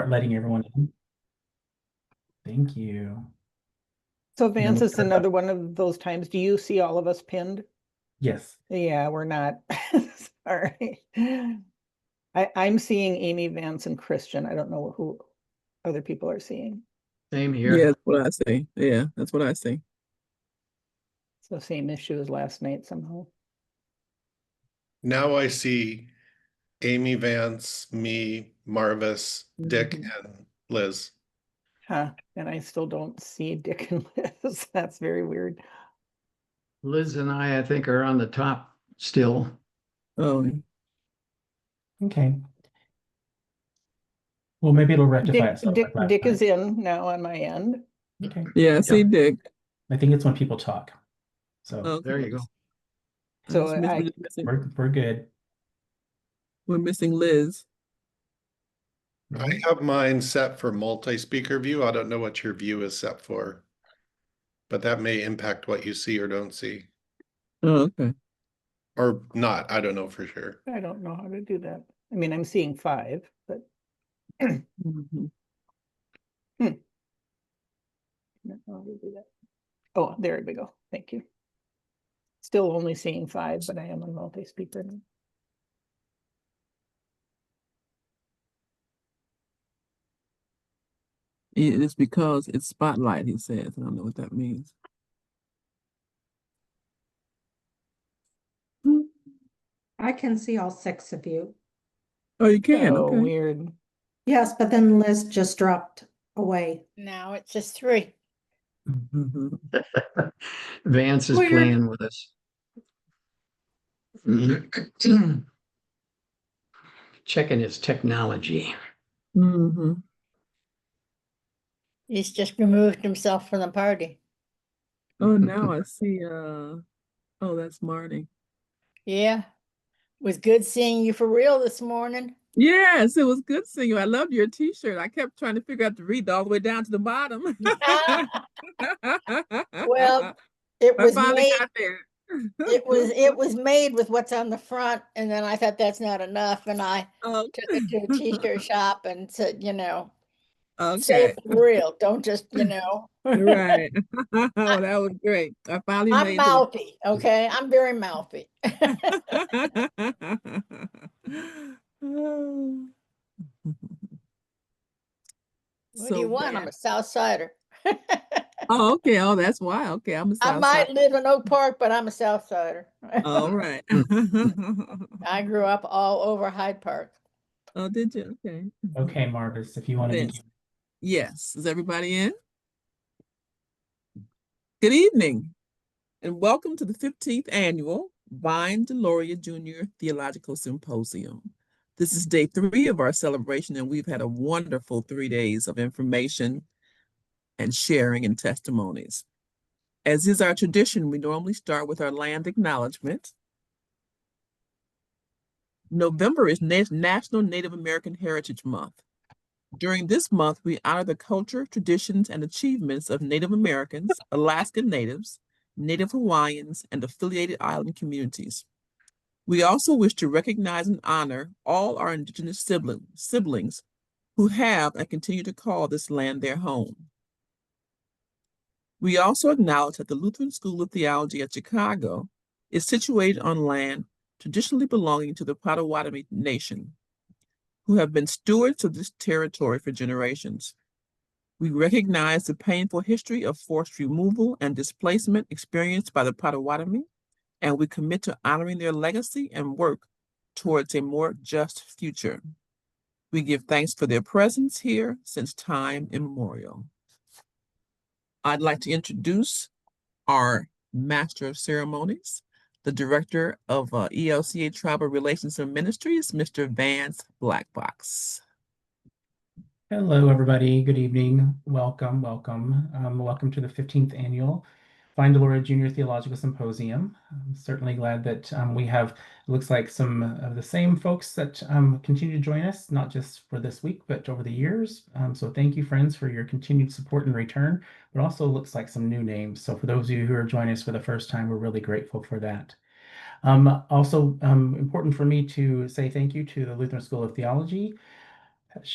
letting everyone in. Thank you. So Vance, is another one of those times. Do you see all of us pinned? Yes. Yeah, we're not. Sorry. I'm seeing Amy, Vance, and Christian. I don't know who other people are seeing. Same here. Yeah, that's what I see. Yeah, that's what I see. So same issue as last night somehow. Now I see Amy, Vance, me, Marvis, Dick, and Liz. Huh. And I still don't see Dick and Liz. That's very weird. Liz and I think, are on the top still. Oh, Okay. Well, maybe it'll rectify itself. like Dick last is time. in now on my end. Okay. yeah, I see Dick. I think it's when people talk. So Okay. There you go. So we're good. We're missing Liz. I have mine set for multi-speaker view. I don't know what your view is set for, but that may impact what you see or don't see. Oh, okay. Or not, I don't know for sure. I don't know how to do that. I mean, I'm seeing 5, but Mhm. I don't know how to do that. Oh, there we go. Thank you. Still only seeing 5, but I am on multi-speaker now. It is because it's spotlight, he says. I don't know what that means. I can see all 6 of you. Oh, you can. Oh, Okay. weird. Yes, but then Liz just dropped away. Now it's just 3. Mhm. Vance is Weird. playing with us. Checking his technology. Mhm. He's just removed himself from the party. Oh, now I see. Oh, that's Marty. Yeah. Was good seeing you for real this morning. Yes, it was good seeing you. I loved your T-shirt. I kept trying to figure out to read all the way down to the bottom. Well, it I was finally made, got there. it was made with what's on the front, and then I thought that's not enough, and I Okay. took it to a t-shirt shop and said, say Okay. it for real. Don't just, Right. Oh, that was great. I finally I'm made mouthy, okay? I'm very mouthy. What do you want? I'm a South Sider. Oh, okay. Oh, that's why. Okay, I'm a I South might Side. live in Oak Park, but I'm a South Sider. All right. I grew up all over Hyde Park. Oh, did you? Okay. Okay, Marvis, if you want to Yes. begin. Yes. Is everybody in? Good evening, and welcome to the 15th annual Deloria Jr. Theological Symposium. This is day 3 of our celebration, and we've had a wonderful 3 days of information and sharing and testimonies. As is our tradition, we normally start with our land acknowledgement. November is National Native American Heritage Month. During this month, we honor the culture, traditions, and achievements of Native Americans, Alaskan Natives, Native Hawaiians, and affiliated island communities. We also wish to recognize and honor all our Indigenous siblings who have and continue to call this land their home. We also acknowledge that the Lutheran School of Theology at Chicago is situated on land traditionally belonging to the Potawatomi Nation, who have been stewards of this territory for generations. We recognize the painful history of forced removal and displacement experienced by the Potawatomi, and we commit to honoring their legacy and work towards a more just future. We give thanks for their presence here since time immemorial. I'd like to introduce our Master of Ceremonies, the Director of ELCA Tribal Relations and Ministries, Mr. Vance Blackbox. Hello, everybody. Good evening. Welcome, welcome. Welcome to the 15th annual Find Deloria Junior Theological Symposium. I'm certainly glad that we have, it looks like, some of the same folks that continue to join us, not just for this week, but over the years. So thank you, friends, for your continued support and return, but also looks like some new names. So for those of you who are joining us for the first time, we're really grateful for that. Also important for me to say thank you to the Lutheran School of Theology,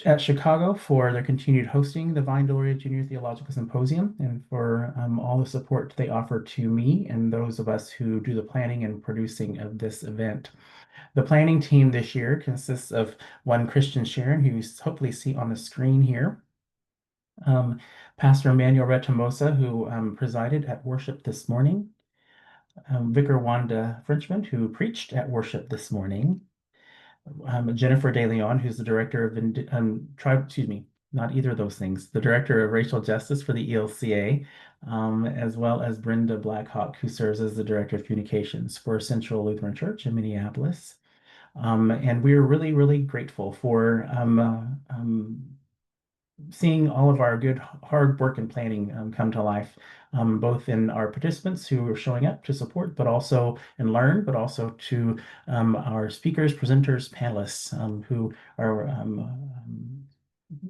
at Chicago for their continued hosting the Vine Deloria Junior Theological Symposium and for all the support they offer to me and those of us who do the planning and producing of this event. The planning team this year consists of one Christian Scharen, who you hopefully see on the screen here, Pastor Emmanuel Retamosa, who presided at worship this morning, Vicar Wanda Frenchman, who preached at worship this morning, Jennifer De Leon, who's the director of not either of those things, the director of racial justice for the ELCA, as well as Brenda Blackhawk, who serves as the director of communications for Central Lutheran Church in Minneapolis. And we're really, really grateful for seeing all of our good hard work and planning come to life, both in our participants who are showing up to support, but also and learn, but also to our speakers, presenters, panelists who are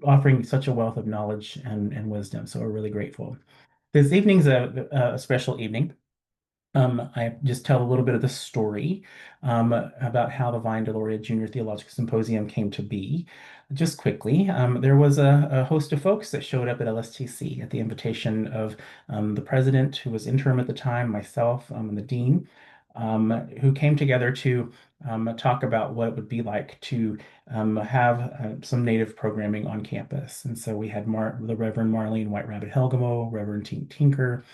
offering such a wealth of knowledge and wisdom. So we're really grateful. This evening's a special evening. I just tell a little bit of the story about how the Vine Deloria Junior Theological Symposium came to be. Just quickly, there was a host of folks that showed up at LSTC at the invitation of the president, who was interim at the time, myself, and the dean, who came together to talk about what it would be like to have some Native programming on campus. And so we had the Reverend Marlene White Rabbit Helgamo, Reverend Tink Tinker,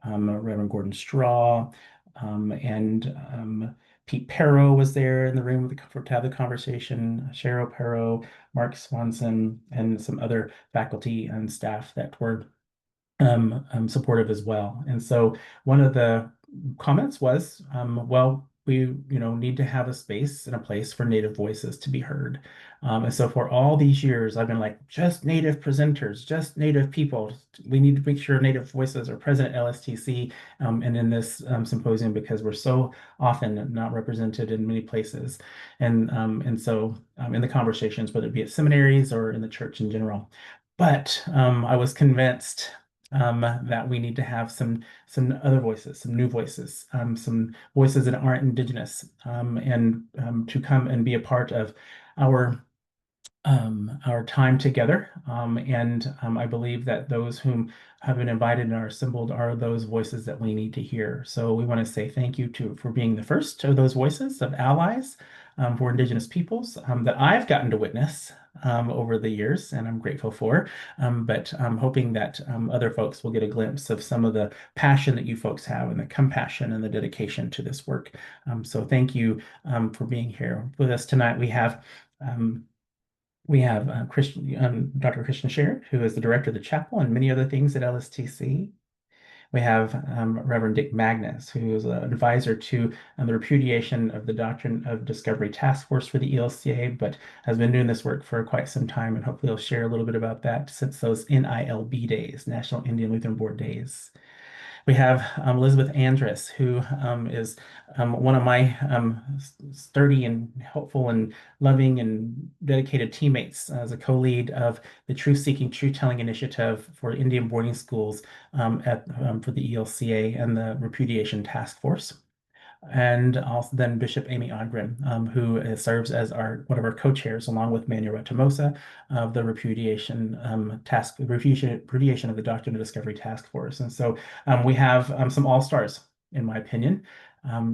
Reverend Gordon Straw, and Pete Perro was there in the room to have the conversation, Cheryl Perro, Mark Swanson, and some other faculty and staff that were supportive as well. And so one of the comments was, well, we need to have a space and a place for Native voices to be heard. And so for all these years, I've been like, just Native presenters, just Native people. We need to make sure Native voices are present at LSTC and in this symposium, because we're so often not represented in many places. And so in the conversations, whether it be at seminaries or in the church in general. But I was convinced that we need to have some other voices, some new voices, some voices that aren't Indigenous, and to come and be a part of our time together. And I believe that those whom have been invited and are assembled are those voices that we need to hear. So we want to say thank you for being the first of those voices of allies for Indigenous peoples that I've gotten to witness over the years, and I'm grateful for. But I'm hoping that other folks will get a glimpse of some of the passion that you folks have and the compassion and the dedication to this work. So thank you for being here with us tonight. We have Dr. Christian Scharen, who is the director of the chapel and many other things at LSTC. We have Reverend Dick Magnus, who is an advisor to the Repudiation of the Doctrine of Discovery Task Force for the ELCA, but has been doing this work for quite some time, and hopefully he'll share a little bit about that since those NILB days, National Indian Lutheran Board days. We have Elizabeth Andress, who is one of my sturdy and helpful and loving and dedicated teammates as a co-lead of the Truth Seeking, Truth Telling Initiative for Indian boarding schools for the ELCA and the Repudiation Task Force. And also then Bishop Amy Odgren, who serves as one of our co-chairs, along with Manuel Retamosa of the Repudiation Repudiation of the Doctrine of Discovery Task Force. And so we have some all-stars, in my opinion,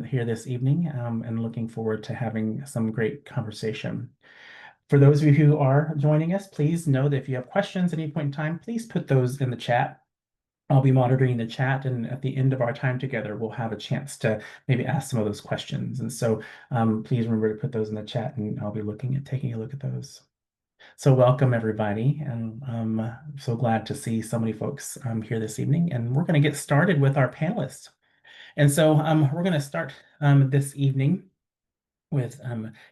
here this evening, and looking forward to having some great conversation. For those of you who are joining us, please know that if you have questions at any point in time, please put those in the chat. I'll be monitoring the chat, and at the end of our time together, we'll have a chance to maybe ask some of those questions. And so please remember to put those in the chat, and I'll be taking a look at those. So welcome, everybody, and I'm so glad to see so many folks here this evening. And we're going to get started with our panelists. And so we're going to start this evening with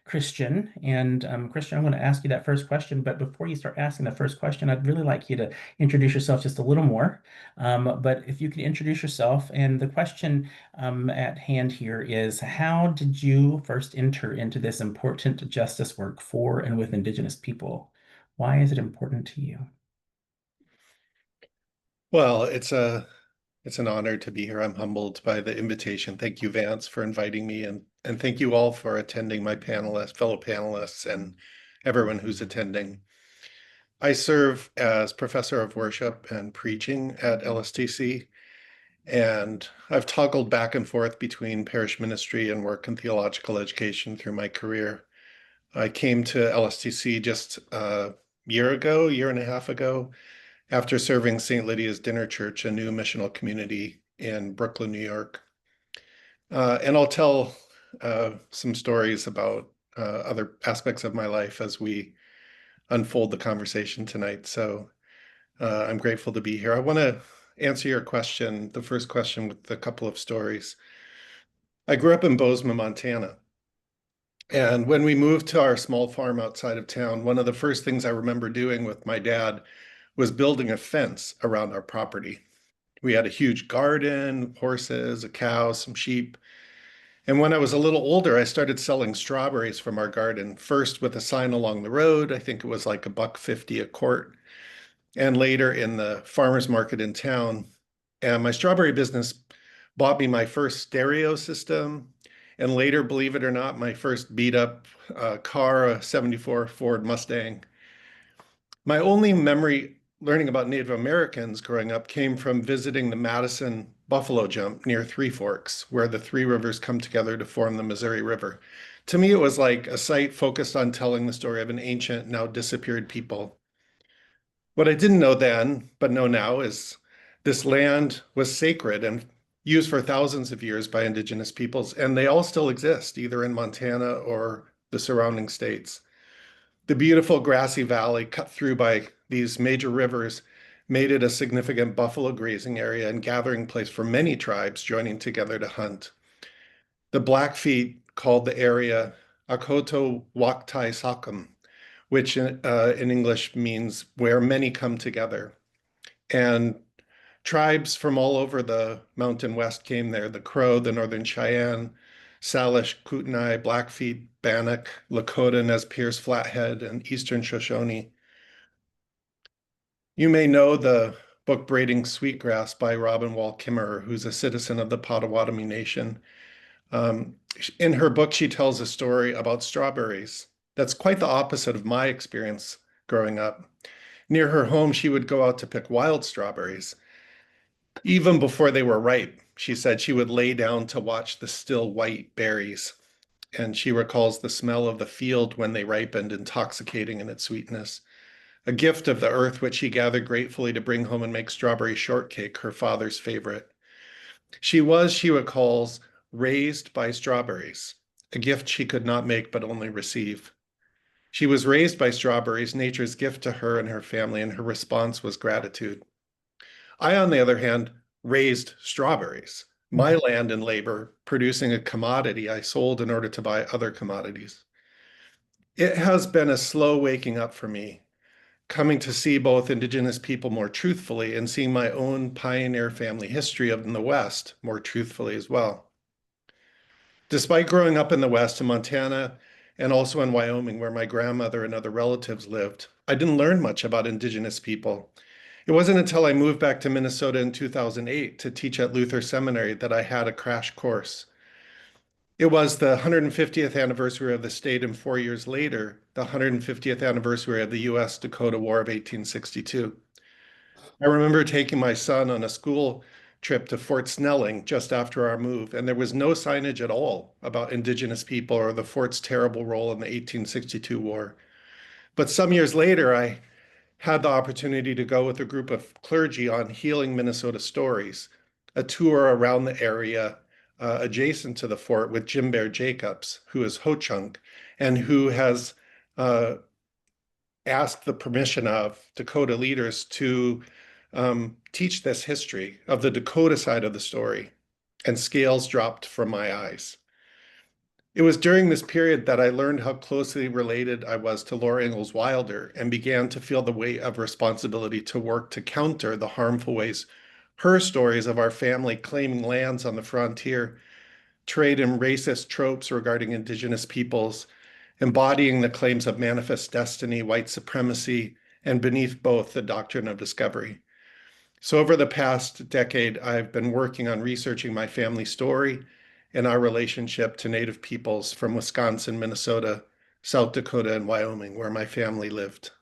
Christian. And Christian, I'm going to ask you that first question, but before you start asking the first question, I'd really like you to introduce yourself just a little more. But if you could introduce yourself, and the question at hand here is, how did you first enter into this important justice work for and with Indigenous people? Why is it important to you? Well, it's an honor to be here. I'm humbled by the invitation. Thank you, Vance, for inviting me, and thank you all for attending, my fellow panelists, and everyone who's attending. I serve as professor of worship and preaching at LSTC, and I've toggled back and forth between parish ministry and work in theological education through my career. I came to LSTC just a year and a half ago, after serving St. Lydia's Dinner Church, a new missional community in Brooklyn, New York. And I'll tell some stories about other aspects of my life as we unfold the conversation tonight. So I'm grateful to be here. I want to answer your question, the first question, with a couple of stories. I grew up in Bozeman, Montana. And when we moved to our small farm outside of town, one of the first things I remember doing with my dad was building a fence around our property. We had a huge garden, horses, a cow, some sheep. And when I was a little older, I started selling strawberries from our garden, first with a sign along the road. I think it was like $1.50 a quart. And later in the farmer's market in town. And my strawberry business bought me my first stereo system. And later, believe it or not, my first beat up car, a 74 Ford Mustang. My only memory learning about Native Americans growing up came from visiting the Madison Buffalo Jump near Three Forks, where the three rivers come together to form the Missouri River. To me, it was like a site focused on telling the story of an ancient, now disappeared people. What I didn't know then, but know now, is this land was sacred and used for thousands of years by indigenous peoples, and they all still exist, either in Montana or the surrounding states. The beautiful grassy valley cut through by these major rivers made it a significant buffalo grazing area and gathering place for many tribes joining together to hunt. The Blackfeet called the area Akoto Waktai Sakum, which in English means where many come together. And tribes from all over the Mountain West came there: the Crow, the Northern Cheyenne, Salish, Kootenai, Blackfeet, Bannock, Lakota, Nez Perce, Flathead, and Eastern Shoshone. You may know the book Braiding Sweetgrass by Robin Wall Kimmerer, who's a citizen of the Potawatomi Nation. In her book, she tells a story about strawberries. That's quite the opposite of my experience growing up. Near her home, she would go out to pick wild strawberries. Even before they were ripe, she said she would lay down to watch the still white berries. And she recalls the smell of the field when they ripened, intoxicating in its sweetness. A gift of the earth which she gathered gratefully to bring home and make strawberry shortcake, her father's favorite. She recalls, raised by strawberries, a gift she could not make but only receive. She was raised by strawberries, nature's gift to her and her family, and her response was gratitude. I, on the other hand, raised strawberries, my land and labor, producing a commodity I sold in order to buy other commodities. It has been a slow waking up for me, coming to see both indigenous people more truthfully and seeing my own pioneer family history in the West more truthfully as well. Despite growing up in the West, in Montana, and also in Wyoming, where my grandmother and other relatives lived, I didn't learn much about indigenous people. It wasn't until I moved back to Minnesota in 2008 to teach at Luther Seminary that I had a crash course. It was the 150th anniversary of the state, and 4 years later, the 150th anniversary of the US-Dakota War of 1862. I remember taking my son on a school trip to Fort Snelling just after our move, and there was no signage at all about indigenous people or the fort's terrible role in the 1862 war. But some years later, I had the opportunity to go with a group of clergy on Healing Minnesota Stories, a tour around the area adjacent to the fort with Jim Bear Jacobs, who is Ho-Chunk, and who has asked the permission of Dakota leaders to teach this history of the Dakota side of the story, and scales dropped from my eyes. It was during this period that I learned how closely related I was to Laura Ingalls Wilder and began to feel the weight of responsibility to work to counter the harmful ways her stories of our family claiming lands on the frontier trade in racist tropes regarding indigenous peoples, embodying the claims of manifest destiny, white supremacy, and beneath both, the doctrine of discovery. So over the past decade, I've been working on researching my family story and our relationship to Native peoples from Wisconsin, Minnesota, South Dakota, and Wyoming, where my family lived.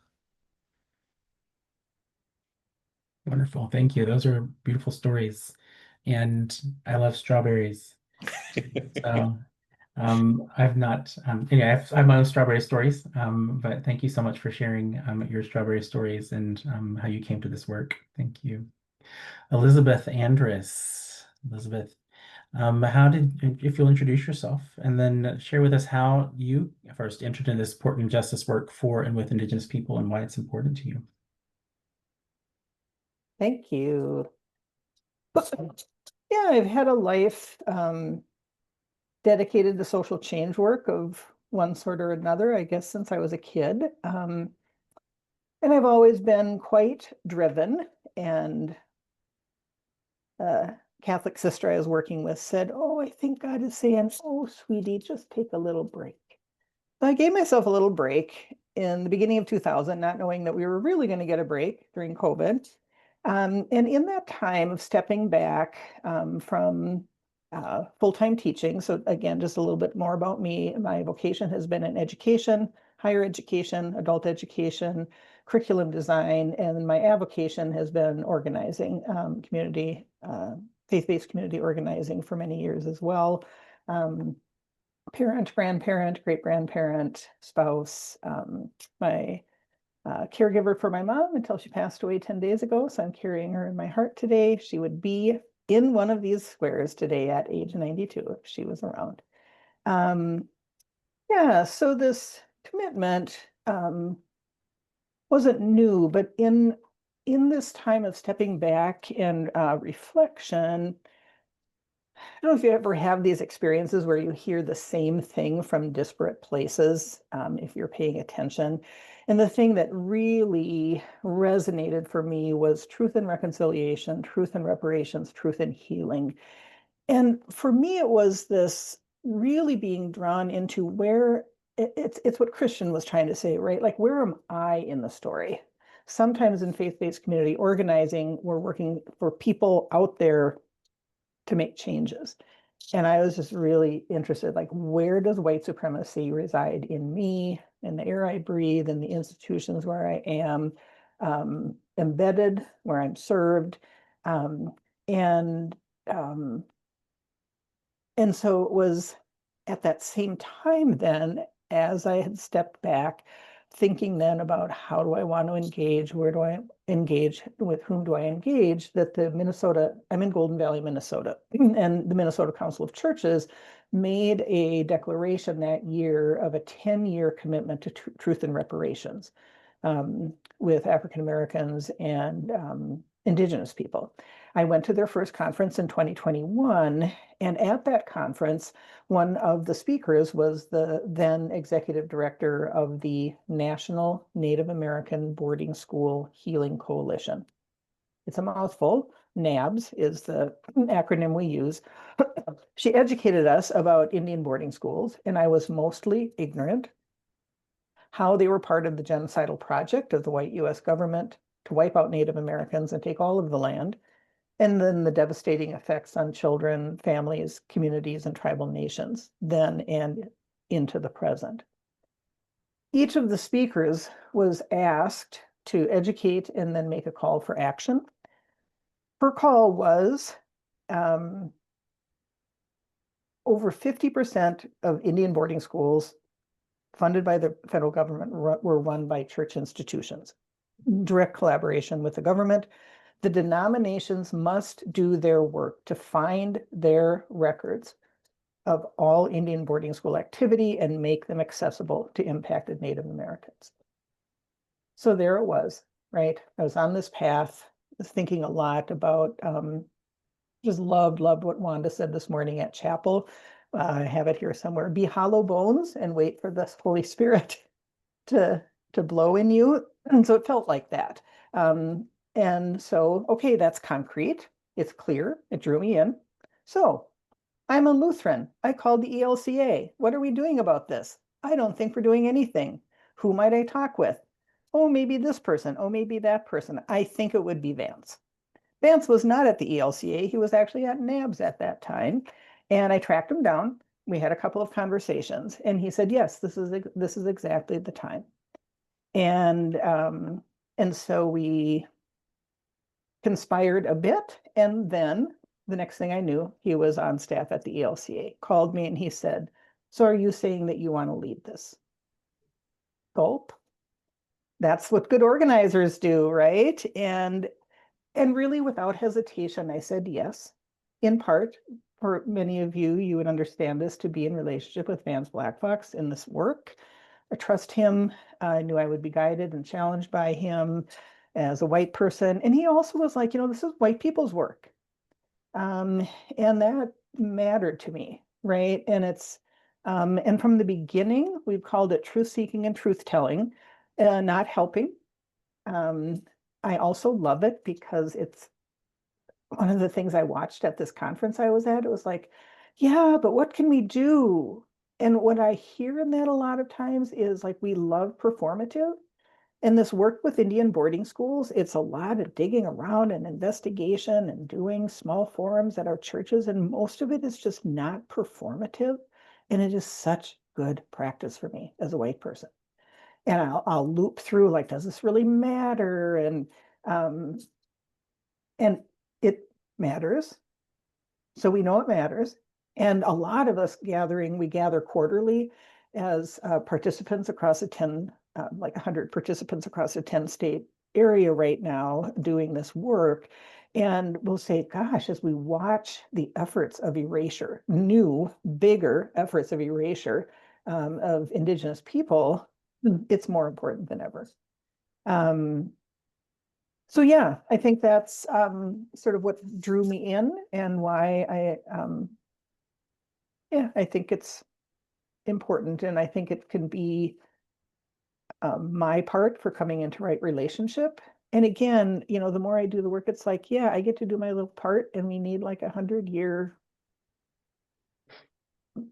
Wonderful. Thank you. Those are beautiful stories. And I love strawberries. So I've not, anyway, I have my own strawberry stories, but thank you so much for sharing your strawberry stories and how you came to this work. Thank you. Elizabeth Andress. Elizabeth, if you'll introduce yourself and then share with us how you first entered in this important justice work for and with Indigenous people and why it's important to you. Thank you. Yeah, I've had a life dedicated to social change work of one sort or another, I guess, since I was a kid. And I've always been quite driven. And a Catholic sister I was working with said, "Oh, I think God is saying, oh, sweetie, just take a little break." So I gave myself a little break in the beginning of 2000, not knowing that we were really going to get a break during COVID. And in that time of stepping back from full-time teaching, so again, just a little bit more about me, my vocation has been in education, higher education, adult education, curriculum design, and my avocation has been organizing community, faith-based community organizing for many years as well. Parent, grandparent, great-grandparent, spouse, my caregiver for my mom until she passed away 10 days ago. So I'm carrying her in my heart today. She would be in one of these squares today at age 92 if she was around. Yeah, so this commitment wasn't new, but in this time of stepping back and reflection, I don't know if you ever have these experiences where you hear the same thing from disparate places, if you're paying attention. And the thing that really resonated for me was truth and reconciliation, truth and reparations, truth and healing. And for me, it was this really being drawn into where it's what Christian was trying to say, right? Like, where am I in the story? Sometimes in faith-based community organizing, we're working for people out there to make changes. And I was just really interested, like, where does white supremacy reside in me, in the air I breathe, in the institutions where I am embedded, where I'm served. And so it was at that same time then, as I had stepped back, thinking then about how do I want to engage, where do I engage, with whom do I engage, that I'm in Golden Valley, Minnesota, and the Minnesota Council of Churches made a declaration that year of a 10-year commitment to truth and reparations with African Americans and Indigenous people. I went to their first conference in 2021, and at that conference, one of the speakers was the then executive director of the National Native American Boarding School Healing Coalition. It's a mouthful. NABS is the acronym we use. She educated us about Indian boarding schools, and I was mostly ignorant how they were part of the genocidal project of the white US government to wipe out Native Americans and take all of the land, and then the devastating effects on children, families, communities, and tribal nations then and into the present. Each of the speakers was asked to educate and then make a call for action. Her call was over 50% of Indian boarding schools funded by the federal government were run by church institutions. Direct collaboration with the government. The denominations must do their work to find their records of all Indian boarding school activity and make them accessible to impacted Native Americans. So there it was, right? I was on this path, was thinking a lot about, just loved what Wanda said this morning at chapel. I have it here somewhere. Be hollow bones and wait for the Holy Spirit to blow in you. And so it felt like that. And so, okay, that's concrete. It's clear. It drew me in. So I'm a Lutheran. I called the ELCA. What are we doing about this? I don't think we're doing anything. Who might I talk with? Oh, maybe this person. Oh, maybe that person. I think it would be Vance. Vance was not at the ELCA. He was actually at NABS at that time. And I tracked him down. We had a couple of conversations. And he said, yes, this is exactly the time. And so we conspired a bit. And then the next thing I knew, he was on staff at the ELCA, called me and he said, so are you saying that you want to lead this? Gulp. That's what good organizers do, right? And really without hesitation, I said yes. In part, for many of you, you would understand this to be in relationship with Vance Blackfox in this work. I trust him. I knew I would be guided and challenged by him as a white person. And he also was like, this is white people's work. And that mattered to me, right? And and from the beginning, we've called it truth seeking and truth telling, not helping. I also love it because it's one of the things I watched at this conference I was at. It was like, yeah, but what can we do? And what I hear in that a lot of times is like, we love performative. And this work with Indian boarding schools, it's a lot of digging around and investigation and doing small forums at our churches. And most of it is just not performative. And it is such good practice for me as a white person. And I'll loop through like, does this really matter? And it matters. So we know it matters. And a lot of us we gather quarterly as participants across a 100 participants across a 10-state area right now doing this work. And we'll say, gosh, as we watch the efforts of erasure, new, bigger efforts of erasure of Indigenous people, it's more important than ever. So yeah, I think that's sort of what drew me in and why I think it's important, and I think it can be my part for coming into right relationship. And again, the more I do the work, it's like, yeah, I get to do my little part, and we need like 100-year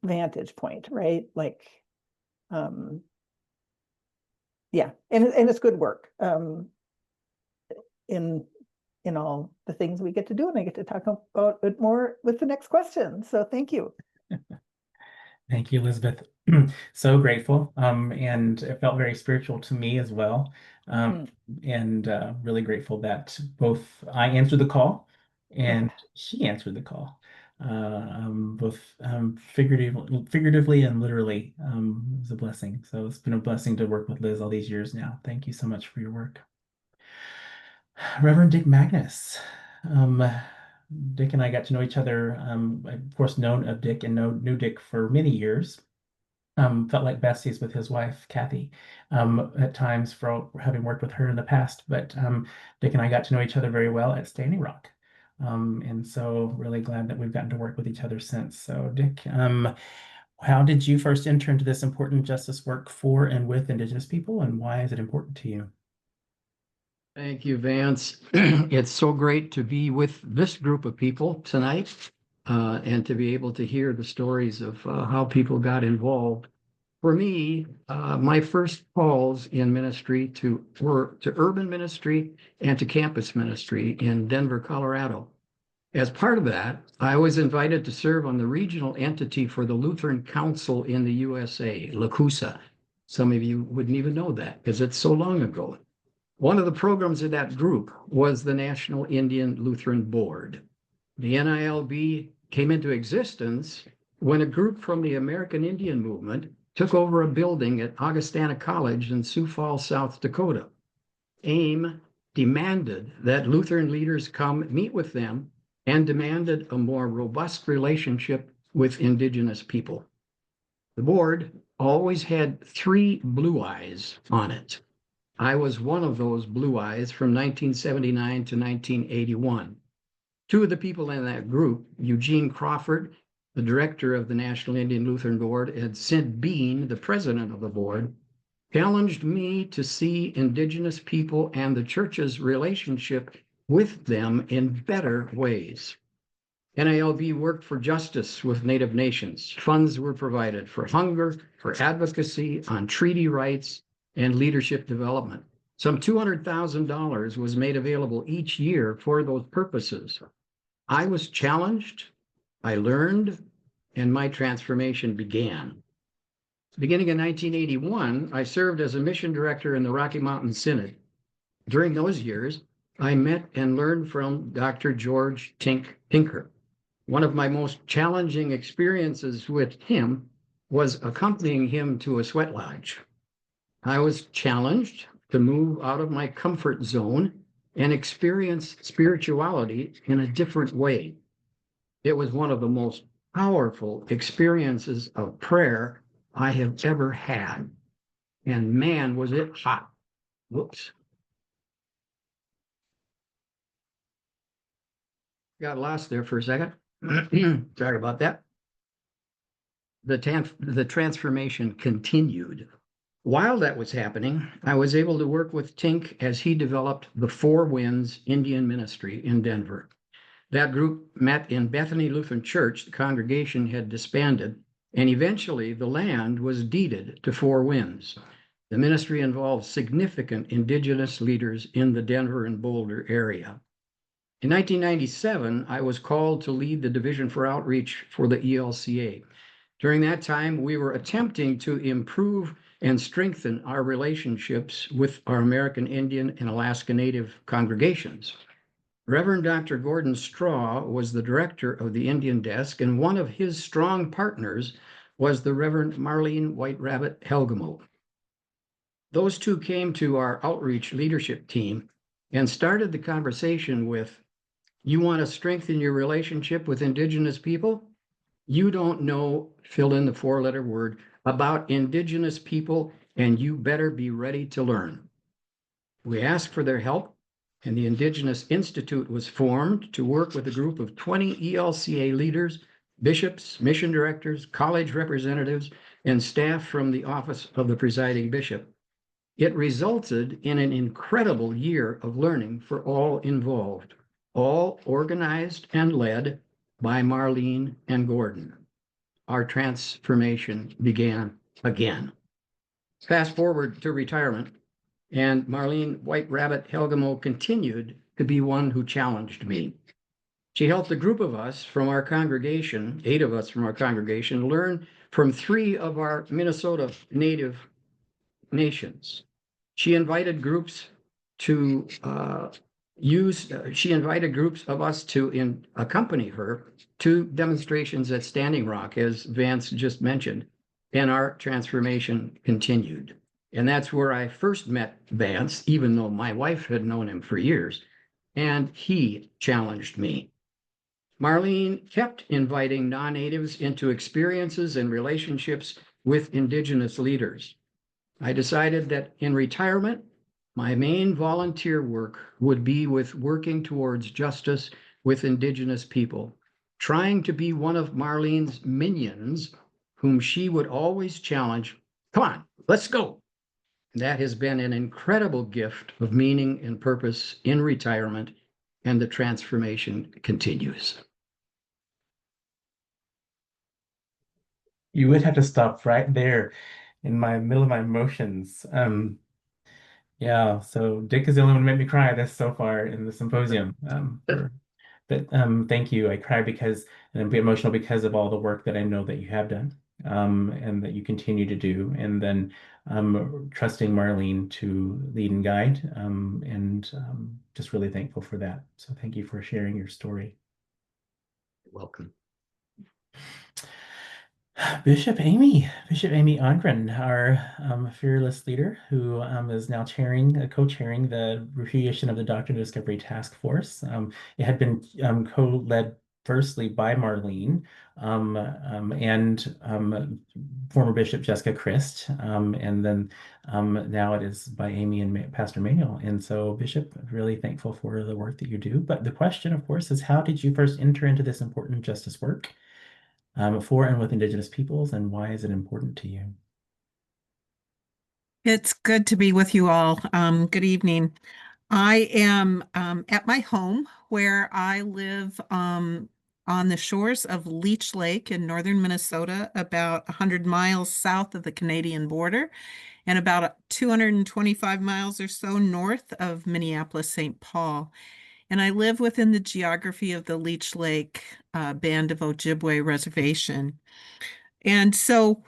vantage point, right? Like, yeah, and it's good work in all the things we get to do, and I get to talk about it more with the next question. So thank you. Thank you, Elizabeth. So grateful. And it felt very spiritual to me as well. And really grateful that both I answered the call and she answered the call. Both figuratively and literally. It was a blessing. So it's been a blessing to work with Liz all these years now. Thank you so much for your work. Reverend Dick Magnus. Dick and I got to know each other. I, of course, known of Dick and knew Dick for many years. Felt like besties with his wife, Kathy, at times for having worked with her in the past. But Dick and I got to know each other very well at Standing Rock. And so really glad that we've gotten to work with each other since. So Dick, how did you first enter into this important justice work for and with Indigenous people, and why is it important to you? Thank you, Vance. It's so great to be with this group of people tonight and to be able to hear the stories of how people got involved. For me, my first calls in ministry were to urban ministry and to campus ministry in Denver, Colorado. As part of that, I was invited to serve on the regional entity for the Lutheran Council in the USA, LaCUSA. Some of you wouldn't even know that because it's so long ago. One of the programs of that group was the National Indian Lutheran Board. The NILB came into existence when a group from the American Indian movement took over a building at Augustana College in Sioux Falls, South Dakota. AIM demanded that Lutheran leaders come meet with them and demanded a more robust relationship with Indigenous people. The board always had 3 blue eyes on it. I was one of those blue eyes from 1979 to 1981. 2 of the people in that group, Eugene Crawford, the director of the National Indian Lutheran Board, and Sid Bean, the president of the board, challenged me to see Indigenous people and the church's relationship with them in better ways. NILB worked for justice with Native nations. Funds were provided for hunger, for advocacy on treaty rights, and leadership development. Some $200,000 was made available each year for those purposes. I was challenged, I learned, and my transformation began. Beginning in 1981, I served as a mission director in the Rocky Mountain Synod. During those years, I met and learned from Dr. George Tinker. One of my most challenging experiences with him was accompanying him to a sweat lodge. I was challenged to move out of my comfort zone and experience spirituality in a different way. It was one of the most powerful experiences of prayer I have ever had. And man, was it hot. Whoops. Got lost there for a second. Sorry about that. The transformation continued. While that was happening, I was able to work with Tink as he developed the Four Winds Indian Ministry in Denver. That group met in Bethany Lutheran Church. The congregation had disbanded, and eventually the land was deeded to Four Winds. The ministry involved significant indigenous leaders in the Denver and Boulder area. In 1997, I was called to lead the Division for Outreach for the ELCA. During that time, we were attempting to improve and strengthen our relationships with our American Indian and Alaska Native congregations. Reverend Dr. Gordon Straw was the director of the Indian desk, and one of his strong partners was the Reverend Marlene White Rabbit Helgemo. Those two came to our outreach leadership team and started the conversation with, "You want to strengthen your relationship with Indigenous people? You don't know," fill in the four-letter word, "about Indigenous people, and you better be ready to learn." We asked for their help, and the Indigenous Institute was formed to work with a group of 20 ELCA leaders, bishops, mission directors, college representatives, and staff from the office of the presiding bishop. It resulted in an incredible year of learning for all involved, all organized and led by Marlene and Gordon. Our transformation began again. Fast forward to retirement, and Marlene White Rabbit Helgemo continued to be one who challenged me. She helped a group of us from our congregation, 8 of us from our congregation, learn from 3 of our Minnesota Native nations. She invited groups to she invited groups of us to accompany her to demonstrations at Standing Rock, as Vance just mentioned, and our transformation continued. And that's where I first met Vance, even though my wife had known him for years, and he challenged me. Marlene kept inviting non-natives into experiences and relationships with Indigenous leaders. I decided that in retirement, my main volunteer work would be with working towards justice with Indigenous people, trying to be one of Marlene's minions, whom she would always challenge, "Come on, let's go." That has been an incredible gift of meaning and purpose in retirement, and the transformation continues. You would have to stop right there in my middle of my emotions. Yeah, so Dick is the only one who made me cry this so far in the symposium. But thank you. I cry because, and I'm emotional because of all the work that I know that you have done, and that you continue to do, and then trusting Marlene to lead and guide, and just really thankful for that. So thank you for sharing your story. You're welcome. Bishop Amy Odgren, our fearless leader, who is now co-chairing the Repudiation of the Doctrine of Discovery Task Force. It had been co-led firstly by Marlene and former Bishop Jessica Christ, and then now it is by Amy and Pastor Manuel. And so, Bishop, really thankful for the work that you do. But the question, of course, is how did you first enter into this important justice work? For and with Indigenous peoples, and why is it important to you? It's good to be with you all. Good evening. I am at my home where I live on the shores of Leech Lake in northern Minnesota, about 100 miles south of the Canadian border, and about 225 miles or so north of Minneapolis, St. Paul. And I live within the geography of the Leech Lake Band of Ojibwe Reservation. And so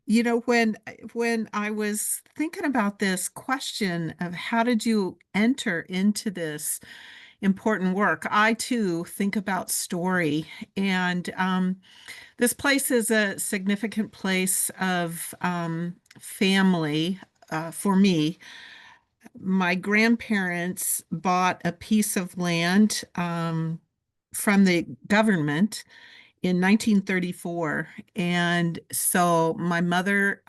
when I was thinking about this question of how did you enter into this important work, I too think about story. And this place is a significant place of family for me. My grandparents bought a piece of land from the government in 1934. And so my mother,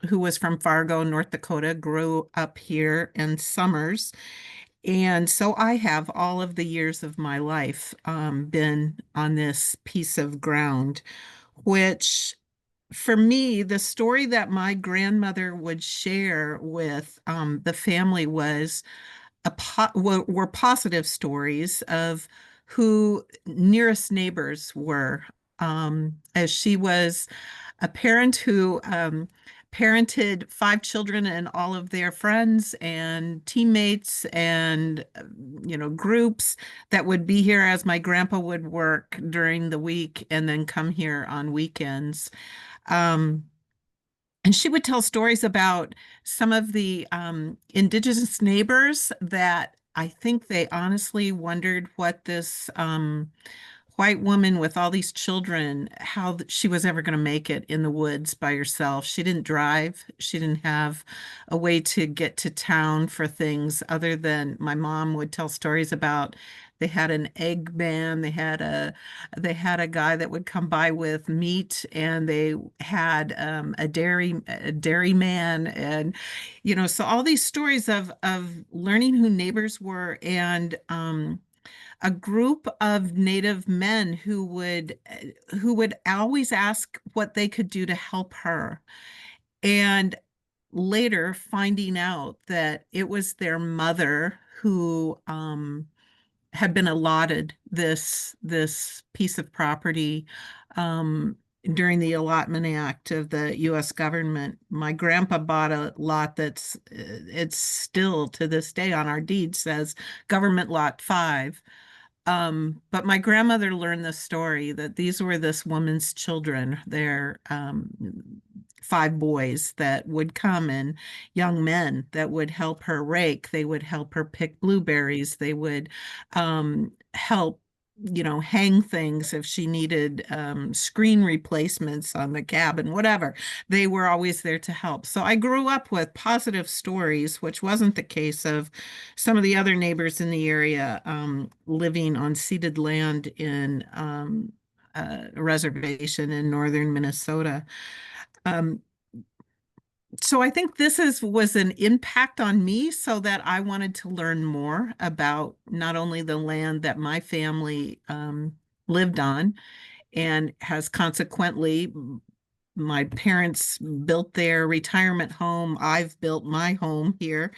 who was from Fargo, North Dakota, grew up here in Summers. And so I have all of the years of my life been on this piece of ground, which for me, the story that my grandmother would share with the family was were positive stories of who nearest neighbors were, as she was a parent who parented 5 children and all of their friends and teammates and groups that would be here as my grandpa would work during the week and then come here on weekends. And she would tell stories about some of the indigenous neighbors that I think they honestly wondered what this white woman with all these children, how she was ever going to make it in the woods by herself. She didn't drive. She didn't have a way to get to town for things other than my mom would tell stories about. They had an egg man. They had a guy that would come by with meat, and they had a dairy man, and so all these stories of learning who neighbors were, and a group of Native men who would always ask what they could do to help her. And later finding out that it was their mother who had been allotted this piece of property during the Allotment Act of the U.S. government. My grandpa bought a lot it's still to this day on our deed says Government Lot 5. But my grandmother learned the story that these were this woman's children. They're 5 boys that would come, and young men that would help her rake. They would help her pick blueberries. They would help hang things if she needed screen replacements on the cabin, whatever. They were always there to help. So I grew up with positive stories, which wasn't the case of some of the other neighbors in the area living on ceded land in a reservation in northern Minnesota. So I think this was an impact on me, so that I wanted to learn more about not only the land that my family lived on, and has consequently, my parents built their retirement home. I've built my home here.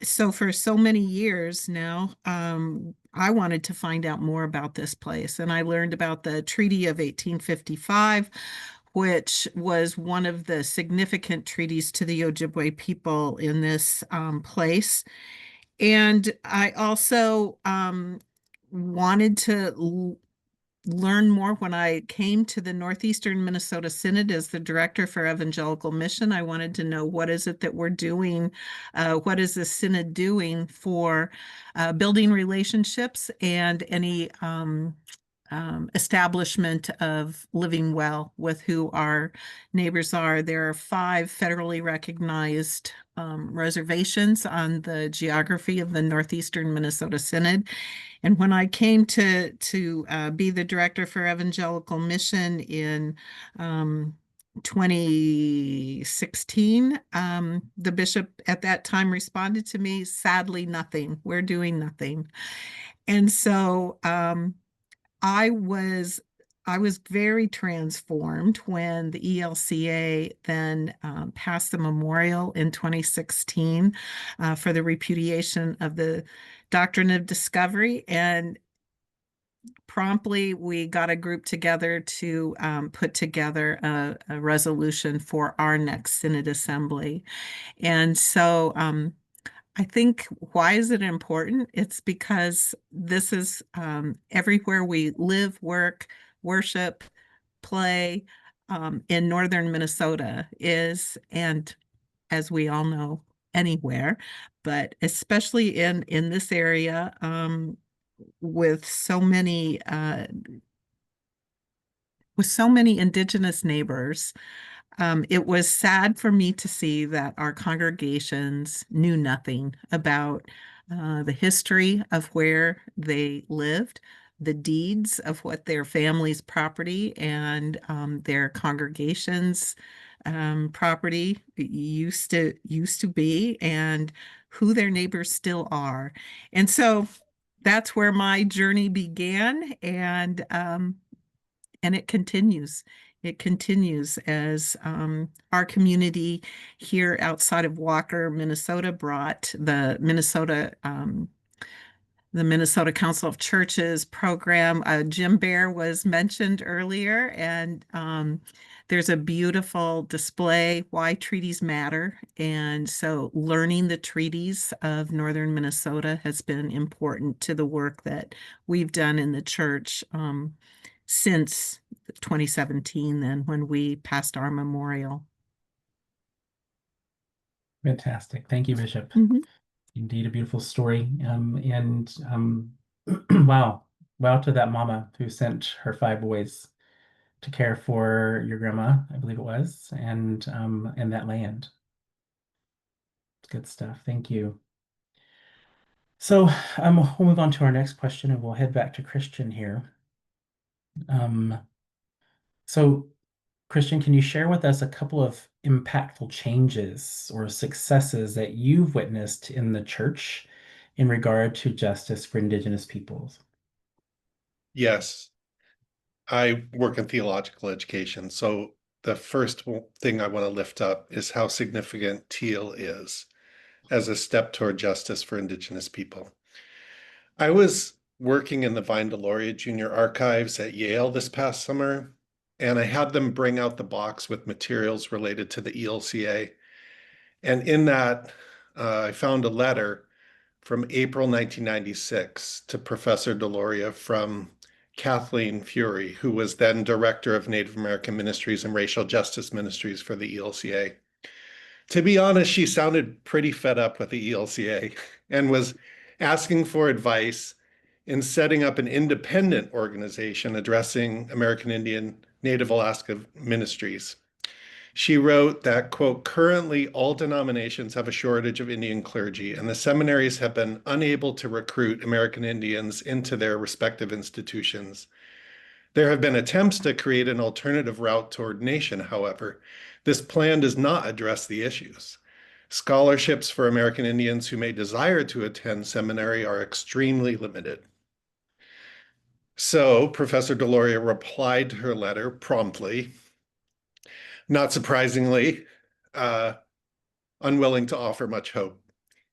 So for so many years now, I wanted to find out more about this place. And I learned about the Treaty of 1855, which was one of the significant treaties to the Ojibwe people in this place. And I also wanted to learn more when I came to the Northeastern Minnesota Synod as the director for Evangelical Mission. I wanted to know, what is it that we're doing? What is the Synod doing for building relationships and any establishment of living well with who our neighbors are? There are 5 federally recognized reservations on the geography of the Northeastern Minnesota Synod. And when I came to be the director for Evangelical Mission in 2016, the bishop at that time responded to me, sadly, nothing. We're doing nothing. And so I was very transformed when the ELCA then passed the memorial in 2016 for the repudiation of the Doctrine of Discovery. And promptly we got a group together to put together a resolution for our next Synod Assembly. And so I think, why is it important? It's because this is everywhere we live, work, worship, play. in northern Minnesota is, and as we all know, anywhere, but especially in this area, with so many indigenous neighbors. It was sad for me to see that our congregations knew nothing about the history of where they lived, the deeds of what their family's property and their congregations' property used to be, and who their neighbors still are. And so that's where my journey began, and it continues. It continues as our community here outside of Walker, Minnesota, brought the Minnesota Council of Churches program. Jim Bear was mentioned earlier, and there's a beautiful display, Why Treaties Matter. And so learning the treaties of Northern Minnesota has been important to the work that we've done in the church since 2017, then, when we passed our memorial. Fantastic. Thank you, Bishop. Indeed, a beautiful story. Wow. Wow to that mama who sent her 5 boys to care for your grandma, I believe it was, and that land. Good stuff. Thank you. So we'll move on to our next question, and we'll head back to Christian here. So Christian, can you share with us a couple of impactful changes or successes that you've witnessed in the church in regard to justice for Indigenous peoples? Yes, I work in theological education. So the first thing I want to lift up is how significant TEAL is as a step toward justice for Indigenous people. I was working in the Deloria Junior Archives at Yale this past summer, and I had them bring out the box with materials related to the ELCA. And in that, I found a letter from April 1996 to Professor Deloria from Kathleen Fury, who was then Director of Native American Ministries and Racial Justice Ministries for the ELCA. To be honest, she sounded pretty fed up with the ELCA and was asking for advice in setting up an independent organization addressing American Indian Native Alaska ministries. She wrote that, quote, currently all denominations have a shortage of Indian clergy, and the seminaries have been unable to recruit American Indians into their respective institutions. There have been attempts to create an alternative route to ordination, however. This plan does not address the issues. Scholarships for American Indians who may desire to attend seminary are extremely limited. So Professor Deloria replied to her letter promptly, not surprisingly, unwilling to offer much hope.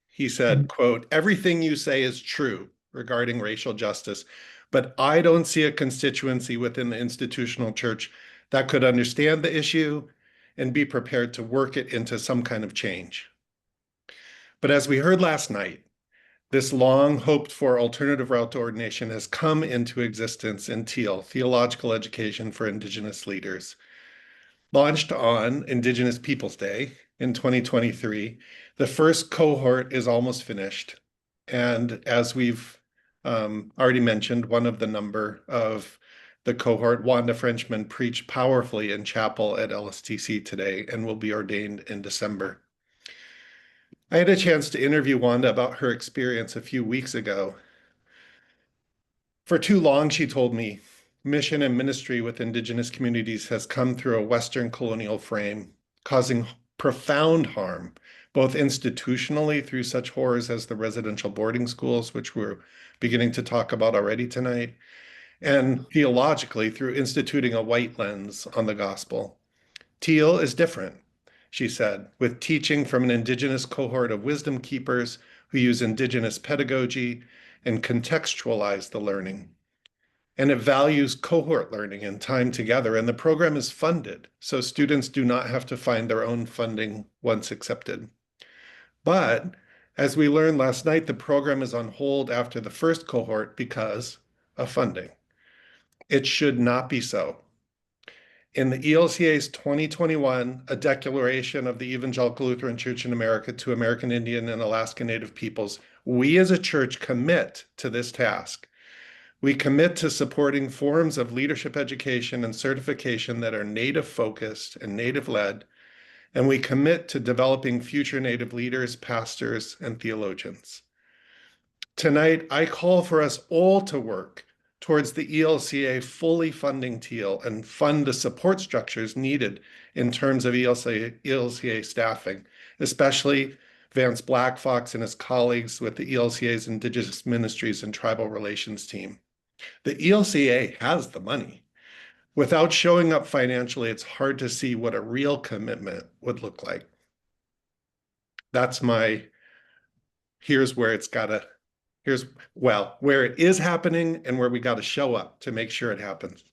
He said, quote, everything you say is true regarding racial justice, but I don't see a constituency within the institutional church that could understand the issue and be prepared to work it into some kind of change. But as we heard last night, this long hoped for alternative route to ordination has come into existence in TEAL, Theological Education for Indigenous Leaders. Launched on Indigenous Peoples Day in 2023, the first cohort is almost finished. And as we've already mentioned, one of the number of the cohort, Wanda Frenchman, preached powerfully in chapel at LSTC today and will be ordained in December. I had a chance to interview Wanda about her experience a few weeks ago. For too long, she told me, mission and ministry with Indigenous communities has come through a Western colonial frame, causing profound harm, both institutionally through such horrors as the residential boarding schools, which we're beginning to talk about already tonight, and theologically through instituting a white lens on the gospel. TEAL is different, she said, with teaching from an Indigenous cohort of wisdom keepers who use Indigenous pedagogy and contextualize the learning. And it values cohort learning and time together, and the program is funded, so students do not have to find their own funding once accepted. But as we learned last night, the program is on hold after the first cohort because of funding. It should not be so. In the ELCA's 2021, A Declaration of the Evangelical Lutheran Church in America to American Indian and Alaska Native Peoples, we as a church commit to this task. We commit to supporting forms of leadership education and certification that are Native focused and Native led, and we commit to developing future Native leaders, pastors, and theologians. Tonight, I call for us all to work towards the ELCA fully funding Teal and fund the support structures needed in terms of ELCA staffing, especially Vance Blackfox and his colleagues with the ELCA's Indigenous Ministries and Tribal Relations team. The ELCA has the money. Without showing up financially, it's hard to see what a real commitment would look like. That's here's where it's gotta, where it is happening and where we gotta show up to make sure it happens.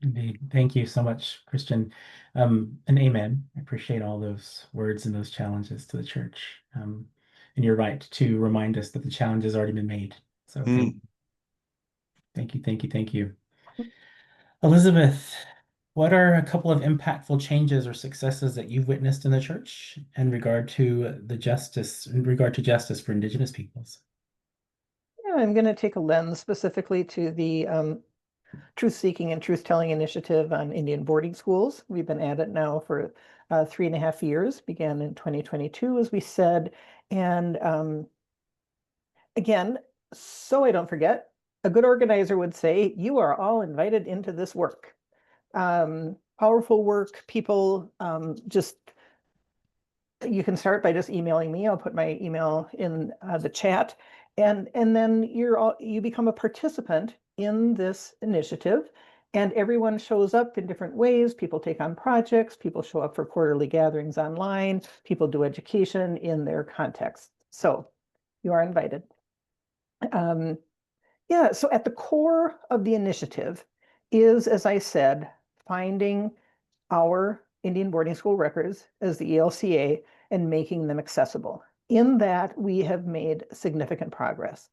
Indeed. Thank you so much, Christian. And amen. I appreciate all those words and those challenges to the church. And you're right to remind us that the challenge has already been made. So thank you. Elizabeth, what are a couple of impactful changes or successes that you've witnessed in the church in regard to justice for Indigenous peoples? Yeah, I'm going to take a lens specifically to the Truth-Seeking and Truth-Telling Initiative on Indian boarding schools. We've been at it now for 3.5 years, began in 2022, as we said. And again, so I don't forget, a good organizer would say, you are all invited into this work. Powerful work, people you can start by just emailing me. I'll put my email in the chat. And then you become a participant in this initiative, and everyone shows up in different ways. People take on projects, people show up for quarterly gatherings online, people do education in their context. So you are invited. Yeah, so at the core of the initiative is, as I said, finding our Indian boarding school records as the ELCA and making them accessible. In that, we have made significant progress.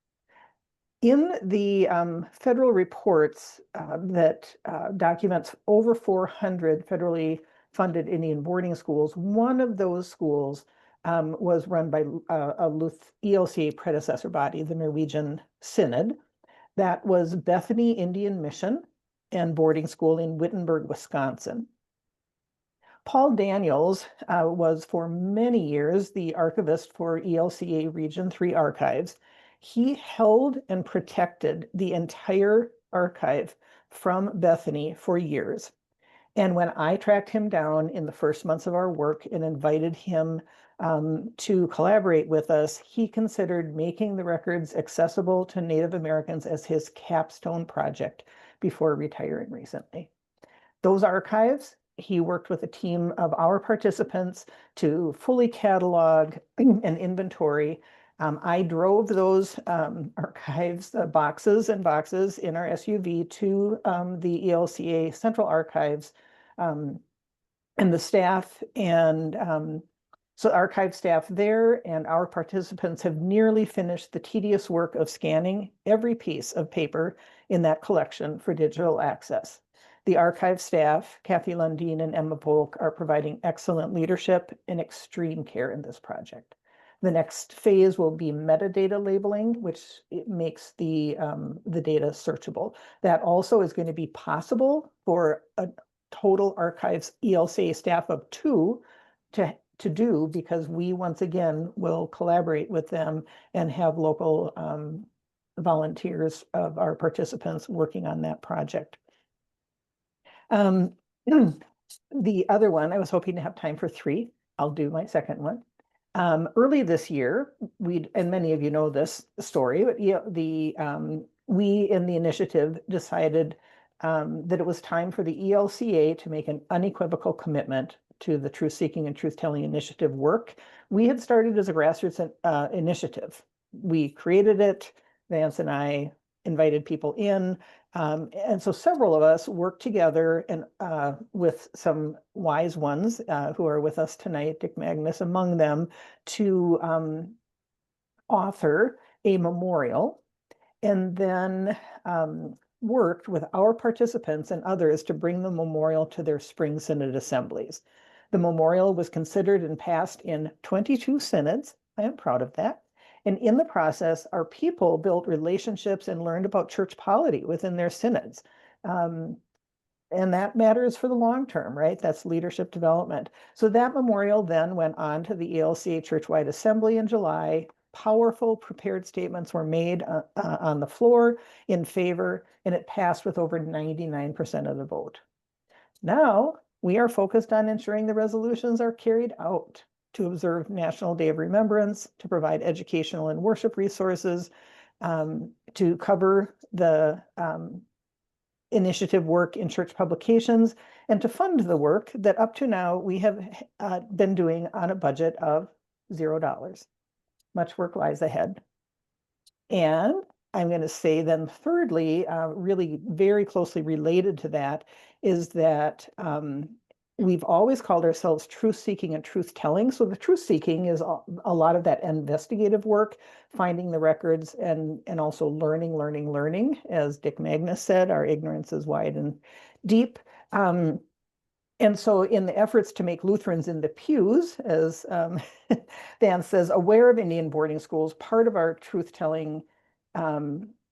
In the federal reports that documents over 400 federally funded Indian boarding schools, one of those schools was run by a ELCA predecessor body, the Norwegian Synod. That was Bethany Indian Mission and boarding school in Wittenberg, Wisconsin. Paul Daniels was for many years the archivist for ELCA Region 3 archives. He held and protected the entire archive from Bethany for years. And when I tracked him down in the first months of our work and invited him to collaborate with us, he considered making the records accessible to Native Americans as his capstone project before retiring recently. Those archives, he worked with a team of our participants to fully catalog and inventory. I drove those archives, boxes and boxes in our SUV to the ELCA Central Archives, and the staff and so archive staff there and our participants have nearly finished the tedious work of scanning every piece of paper in that collection for digital access. The archive staff, Kathy Lundeen and Emma Polk, are providing excellent leadership and extreme care in this project. The next phase will be metadata labeling, which makes the data searchable. That also is going to be possible for a total archives ELCA staff of 2 to do, because we once again will collaborate with them and have local volunteers of our participants working on that project. The other one, I was hoping to have time for 3. I'll do my second one. Early this year, and many of you know this story, but we in the initiative decided that it was time for the ELCA to make an unequivocal commitment to the Truth-Seeking and Truth-Telling Initiative work. We had started as a grassroots initiative. We created it. Vance and I invited people in. And so several of us worked together and with some wise ones who are with us tonight, Dick Magnus among them, to author a memorial. And then worked with our participants and others to bring the memorial to their spring synod assemblies. The memorial was considered and passed in 22 synods. I am proud of that. And in the process, our people built relationships and learned about church polity within their synods. And that matters for the long term, right? That's leadership development. So that memorial then went on to the ELCA Churchwide Assembly in July. Powerful prepared statements were made on the floor in favor, and it passed with over 99% of the vote. Now we are focused on ensuring the resolutions are carried out to observe National Day of Remembrance, to provide educational and worship resources, to cover the initiative work in church publications, and to fund the work that up to now we have been doing on a budget of $0. Much work lies ahead. And I'm going to say then thirdly, really very closely related to that, is that we've always called ourselves truth-seeking and truth-telling. So the truth-seeking is a lot of that investigative work, finding the records, and also learning. As Dick Magnus said, our ignorance is wide and deep. And so in the efforts to make Lutherans in the pews, as Dan says, aware of Indian boarding schools, part of our truth-telling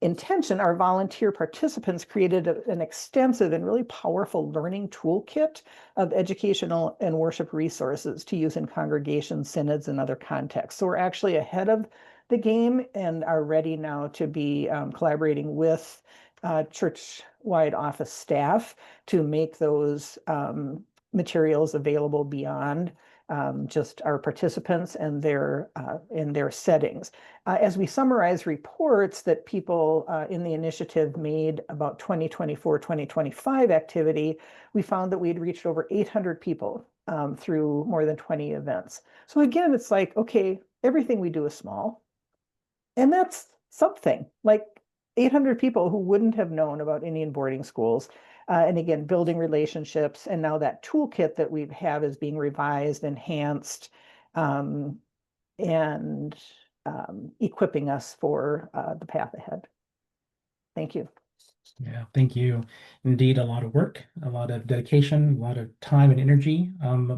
intention, our volunteer participants created an extensive and really powerful learning toolkit of educational and worship resources to use in congregations, synods, and other contexts. So we're actually ahead of the game and are ready now to be collaborating with church-wide office staff to make those materials available beyond just our participants and their in their settings. As we summarize reports that people in the initiative made about 2024-2025 activity, we found that we had reached over 800 people through more than 20 events. So again, it's like, okay, everything we do is small. And that's something, like 800 people who wouldn't have known about Indian boarding schools. And again, building relationships. And now that toolkit that we have is being revised, enhanced, and equipping us for the path ahead. Thank you. Yeah, thank you. Indeed, a lot of work, a lot of dedication, a lot of time and energy,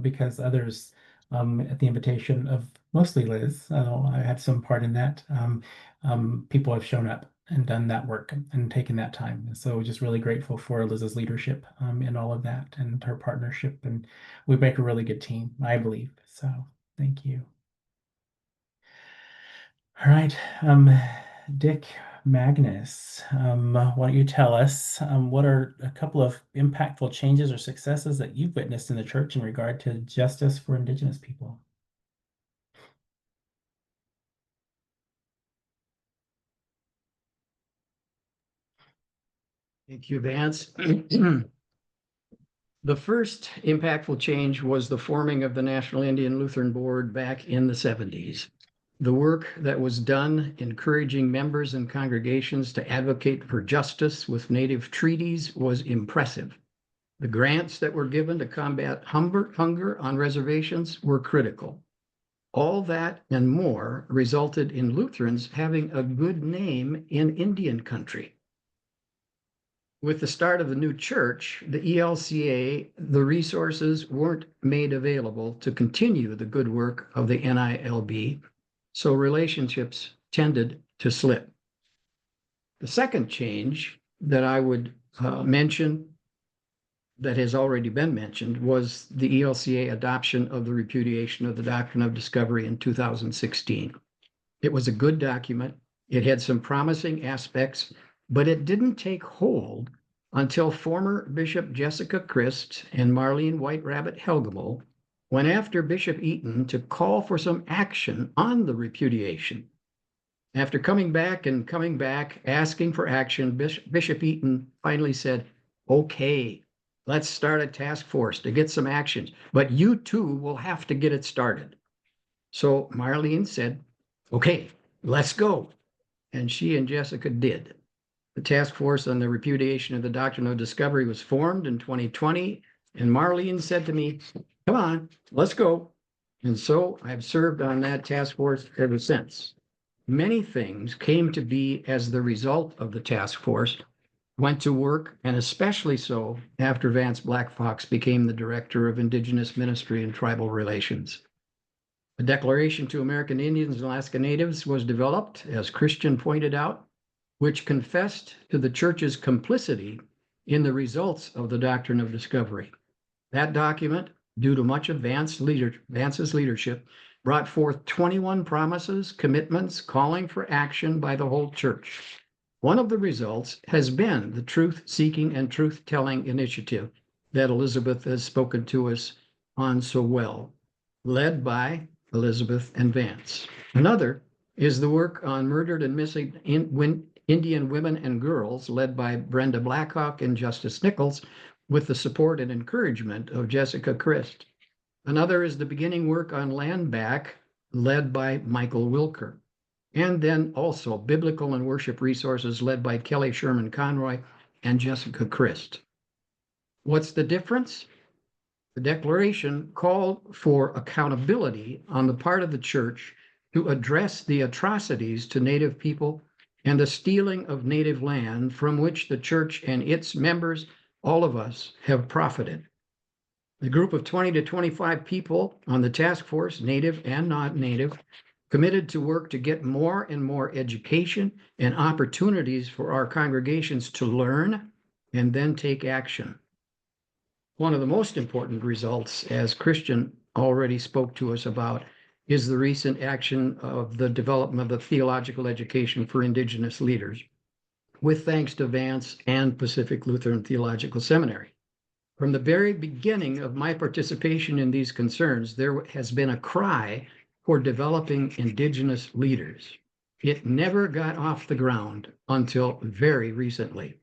because others, at the invitation of mostly Liz, I had some part in that, people have shown up and done that work and taken that time. So just really grateful for Liz's leadership in all of that and her partnership. And we make a really good team, I believe. So thank you. All right, Dick Magnus, why don't you tell us what are a couple of impactful changes or successes that you've witnessed in the church in regard to justice for Indigenous people? Thank you, Vance. The first impactful change was the forming of the National Indian Lutheran Board back in the 70s. The work that was done encouraging members and congregations to advocate for justice with Native treaties was impressive. The grants that were given to combat hunger on reservations were critical. All that and more resulted in Lutherans having a good name in Indian country. With the start of the new church, the ELCA, the resources weren't made available to continue the good work of the NILB, so relationships tended to slip. The second change that I would mention that has already been mentioned was the ELCA adoption of the Repudiation of the Doctrine of Discovery in 2016. It was a good document. It had some promising aspects, but it didn't take hold until former Bishop Jessica Christ and Marlene White Rabbit Helgemo went after Bishop Eaton to call for some action on the repudiation. After coming back, asking for action, Bishop Eaton finally said, okay, let's start a task force to get some action, but you too will have to get it started. So Marlene said, okay, let's go. And she and Jessica did. The task force on the repudiation of the Doctrine of Discovery was formed in 2020, and Marlene said to me, come on, let's go. And so I've served on that task force ever since. Many things came to be as the result of the task force, went to work, and especially so after Vance Black Fox became the Director of Indigenous Ministry and Tribal Relations. A Declaration to American Indians and Alaska Natives was developed, as Christian pointed out, which confessed to the church's complicity in the results of the doctrine of discovery. That document, due to much of Vance's leadership, brought forth 21 promises, commitments, calling for action by the whole church. One of the results has been the truth-seeking and truth-telling initiative that Elizabeth has spoken to us on so well, led by Elizabeth and Vance. Another is the work on murdered and missing Indian women and girls, led by Brenda Blackhawk and Justice Nichols, with the support and encouragement of Jessica Christ. Another is the beginning work on land back, led by Michael Wilker. And then also biblical and worship resources led by Kelly Sherman Conroy and Jessica Christ. What's the difference? The declaration called for accountability on the part of the church to address the atrocities to Native people and the stealing of Native land from which the church and its members, all of us, have profited. The group of 20 to 25 people on the task force, Native and not Native, committed to work to get more and more education and opportunities for our congregations to learn and then take action. One of the most important results, as Christian already spoke to us about, is the recent action of the development of theological education for Indigenous leaders, with thanks to Vance and Pacific Lutheran Theological Seminary. From the very beginning of my participation in these concerns, there has been a cry for developing Indigenous leaders. It never got off the ground until very recently.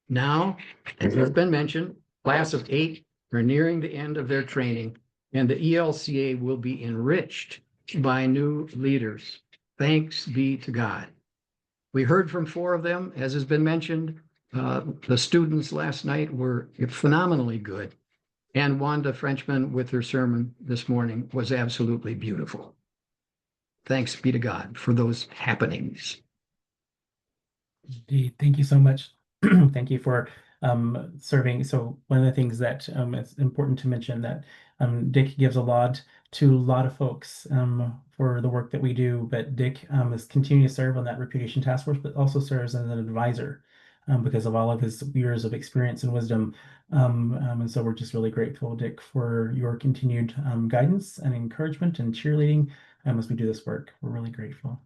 Now, as has been mentioned, class of 8 are nearing the end of their training, and the ELCA will be enriched by new leaders. Thanks be to God. We heard from 4 of them, as has been mentioned. The students last night were phenomenally good, and Wanda Frenchman with her sermon this morning was absolutely beautiful. Thanks be to God for those happenings. Indeed. Thank you so much. Thank you for serving. So one of the things that it's important to mention that Dick gives a lot to a lot of folks for the work that we do, but Dick is continuing to serve on that Repudiation Task Force, but also serves as an advisor because of all of his years of experience and wisdom. And so we're just really grateful, Dick, for your continued guidance and encouragement and cheerleading as we do this work. We're really grateful.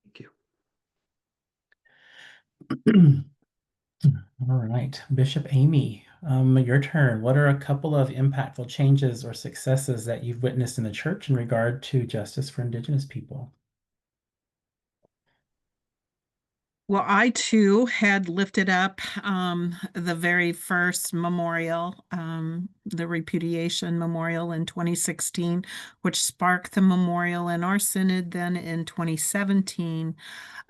Thank you. All right, Bishop Amy, your turn. What are a couple of impactful changes or successes that you've witnessed in the church in regard to justice for Indigenous people? Well, I too had lifted up the very first memorial, the Repudiation Memorial in 2016, which sparked the memorial in our synod then in 2017.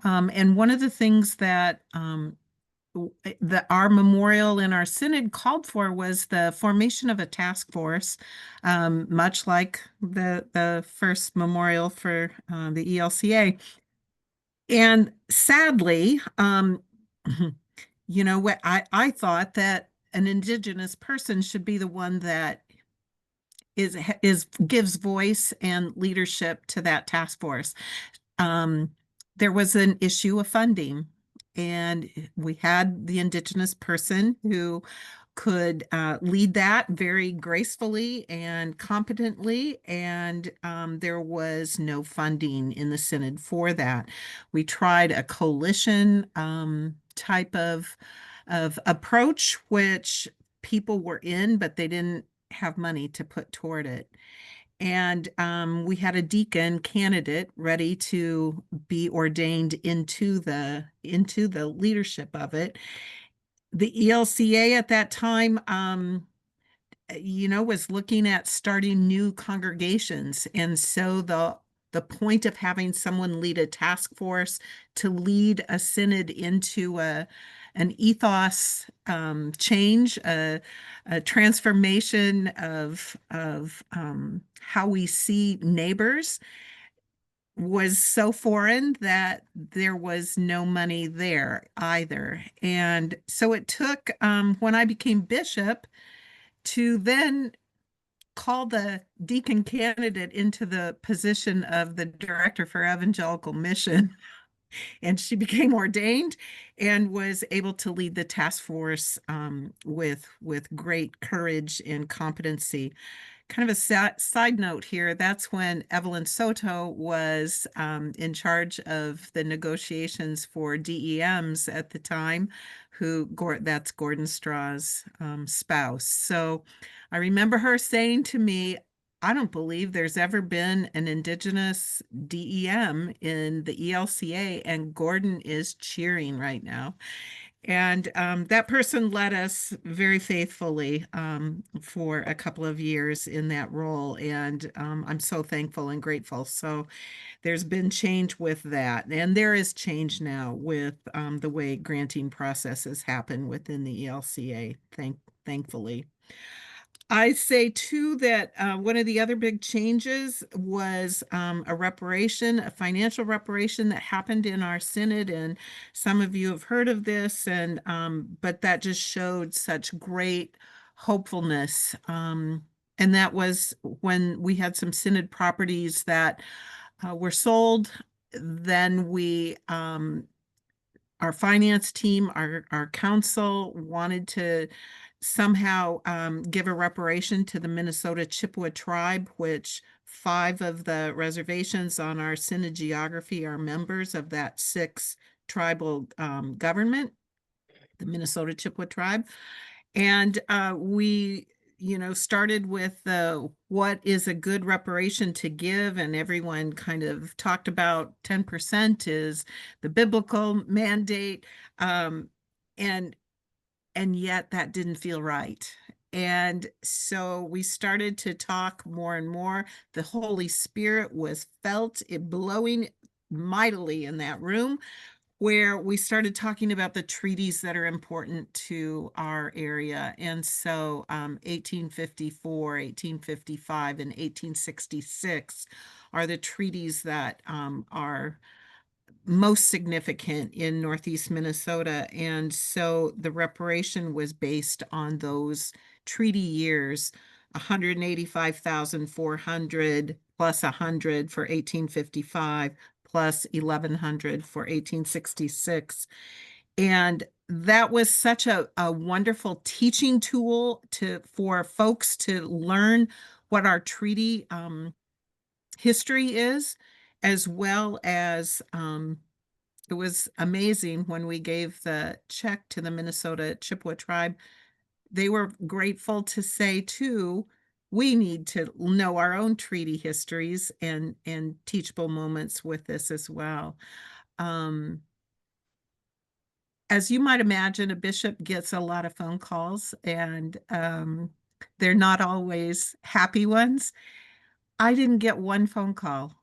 And one of the things that our memorial in our synod called for was the formation of a task force, much like the first memorial for the ELCA. And sadly, you know, what I thought that an Indigenous person should be the one that gives voice and leadership to that task force. There was an issue of funding, and we had the Indigenous person who could lead that very gracefully and competently, and there was no funding in the synod for that. We tried a coalition type of approach, which people were in, but they didn't have money to put toward it. And we had a deacon candidate ready to be ordained into the leadership of it. The ELCA at that time, you know, was looking at starting new congregations. And so the point of having someone lead a task force to lead a synod into an ethos change, a transformation of how we see neighbors, was so foreign that there was no money there either. And so it took, when I became bishop, to then call the deacon candidate into the position of the director for evangelical mission. And she became ordained and was able to lead the task force with great courage and competency. Kind of a side note here, that's when Evelyn Soto was in charge of the negotiations for DEMs at the time, that's Gordon Straw's spouse. So I remember her saying to me, I don't believe there's ever been an Indigenous DEM in the ELCA, and Gordon is cheering right now. And that person led us very faithfully for a couple of years in that role. And I'm so thankful and grateful. So there's been change with that. And there is change now with the way granting processes happen within the ELCA, thankfully. I say too that one of the other big changes was a financial reparation that happened in our synod, and some of you have heard of this, and but that just showed such great hopefulness. And that was when we had some synod properties that were sold. Then our finance team, our council wanted to somehow give a reparation to the Minnesota Chippewa tribe, which 5 of the reservations on our synod geography are members of that 6 tribal government, the Minnesota Chippewa tribe. And we started with what is a good reparation to give, and everyone kind of talked about 10% is the biblical mandate, and yet that didn't feel right. And so we started to talk more and more. The Holy Spirit was felt, it blowing mightily in that room, where we started talking about the treaties that are important to our area. And so 1854, 1855, and 1866 are the treaties that are most significant in Northeast Minnesota. And so the reparation was based on those treaty years, 185,400 plus 100 for 1855, plus 1,100 for 1866. And that was such a wonderful teaching tool for folks to learn what our treaty history is, as well as it was amazing when we gave the check to the Minnesota Chippewa tribe. They were grateful to say too, we need to know our own treaty histories and teachable moments with this as well. As you might imagine, a bishop gets a lot of phone calls, and they're not always happy ones. I didn't get one phone call.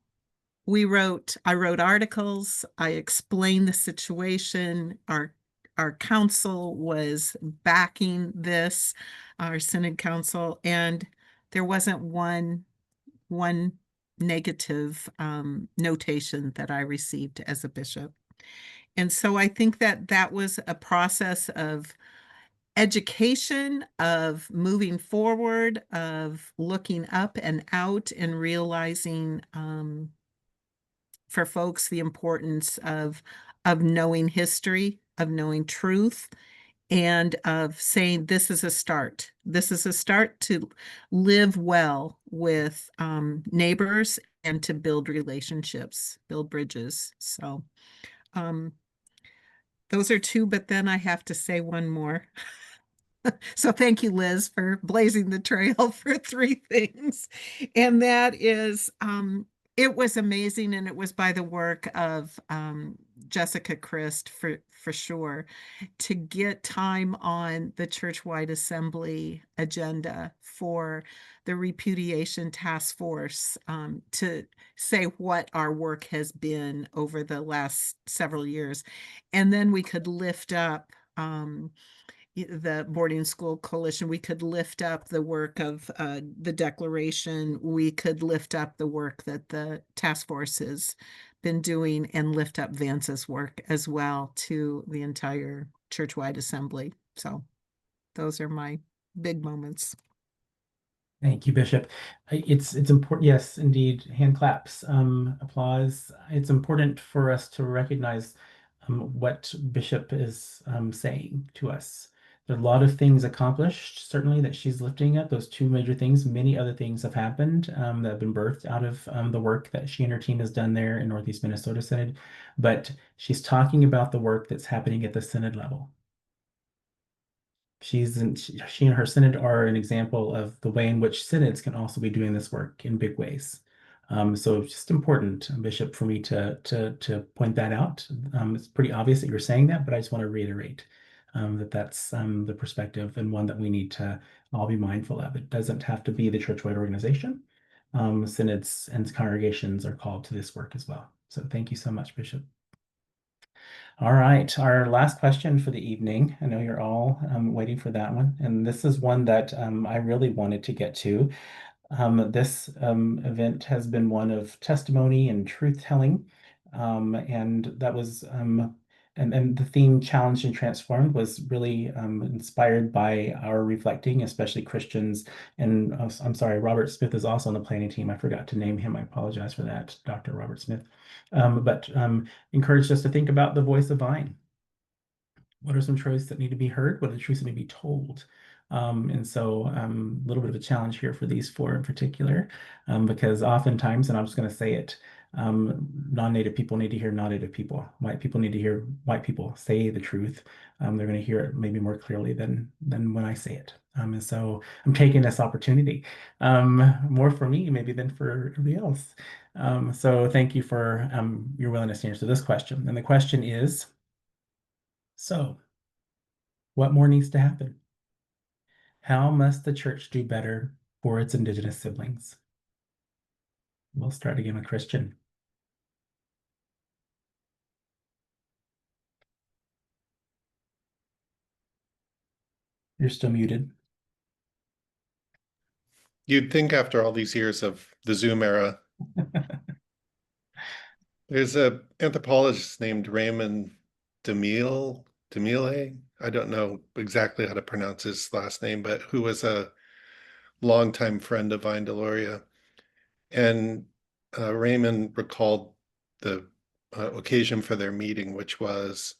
I wrote articles, I explained the situation. Our council was backing this, our synod council, and there wasn't one negative notation that I received as a bishop. And so I think that was a process of education, of moving forward, of looking up and out, and realizing for folks the importance of knowing history, of knowing truth, and of saying this is a start. This is a start to live well with neighbors and to build relationships, build bridges. So those are 2, but then I have to say one more. So thank you, Liz, for blazing the trail for 3 things. And that is, it was amazing, and it was by the work of Jessica Christ for sure, to get time on the churchwide assembly agenda for the Repudiation Task Force to say what our work has been over the last several years. And then we could lift up the Boarding School Coalition. We could lift up the work of the Declaration. We could lift up the work that the task force has been doing and lift up Vance's work as well to the entire churchwide assembly. So those are my big moments. Thank you, Bishop. It's important. Yes, indeed. Hand claps, applause. It's important for us to recognize what Bishop is saying to us. There are a lot of things accomplished, certainly, that she's lifting up. Those two major things. Many other things have happened that have been birthed out of the work that she and her team has done there in Northeast Minnesota Synod. But she's talking about the work that's happening at the Synod level. She and her synod are an example of the way in which synods can also be doing this work in big ways. So it's just important, Bishop, for me to point that out. It's pretty obvious that you're saying that, but I just want to reiterate that that's the perspective, and one that we need to all be mindful of. It doesn't have to be the churchwide organization. Synods and congregations are called to this work as well. So thank you so much, Bishop. All right, our last question for the evening. I know you're all waiting for that one, and this is one that I really wanted to get to. This event has been one of testimony and truth-telling, and that was and the theme Challenged and Transformed was really inspired by our reflecting, especially Christians. And I'm sorry, Robert Smith is also on the planning team. I forgot to name him. I apologize for that, Dr. Robert Smith. But encouraged us to think about the voice of Vine. What are some truths that need to be heard? What are the truths that need to be told? And so a little bit of a challenge here for these four in particular, because oftentimes, and I'm just going to say it, non-native people need to hear non-native people. White people need to hear white people say the truth. They're going to hear it maybe more clearly than when I say it. And so I'm taking this opportunity, more for me maybe than for everybody else. So thank you for your willingness to answer this question. And the question is, so what more needs to happen? How must the church do better for its Indigenous siblings? We'll start again with Christian. You're still muted. You'd think after all these years of the Zoom era, there's an anthropologist named Raymond Demille. I don't know exactly how to pronounce his last name, but who was a longtime friend of Vine Deloria. And Raymond recalled the occasion for their meeting, which was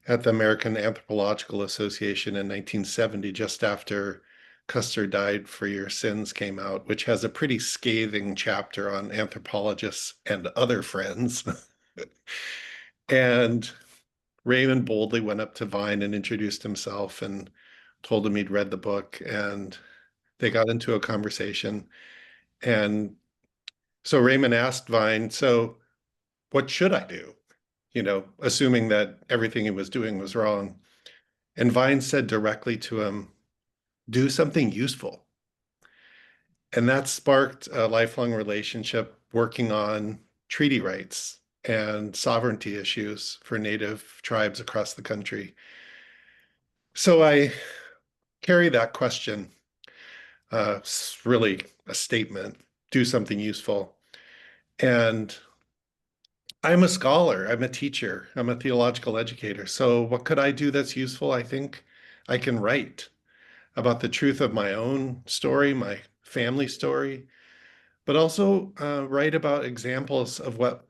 at the American Anthropological Association in 1970, just after Custer Died for Your Sins came out, which has a pretty scathing chapter on anthropologists and other friends. And Raymond boldly went up to Vine and introduced himself and told him he'd read the book, and they got into a conversation. And so Raymond asked Vine, so what should I do? You know, assuming that everything he was doing was wrong. And Vine said directly to him, do something useful. And that sparked a lifelong relationship working on treaty rights and sovereignty issues for Native tribes across the country. So I carry that question, it's really a statement, do something useful. And I'm a scholar, I'm a teacher, I'm a theological educator. So what could I do that's useful? I think I can write about the truth of my own story, my family story, but also write about examples of what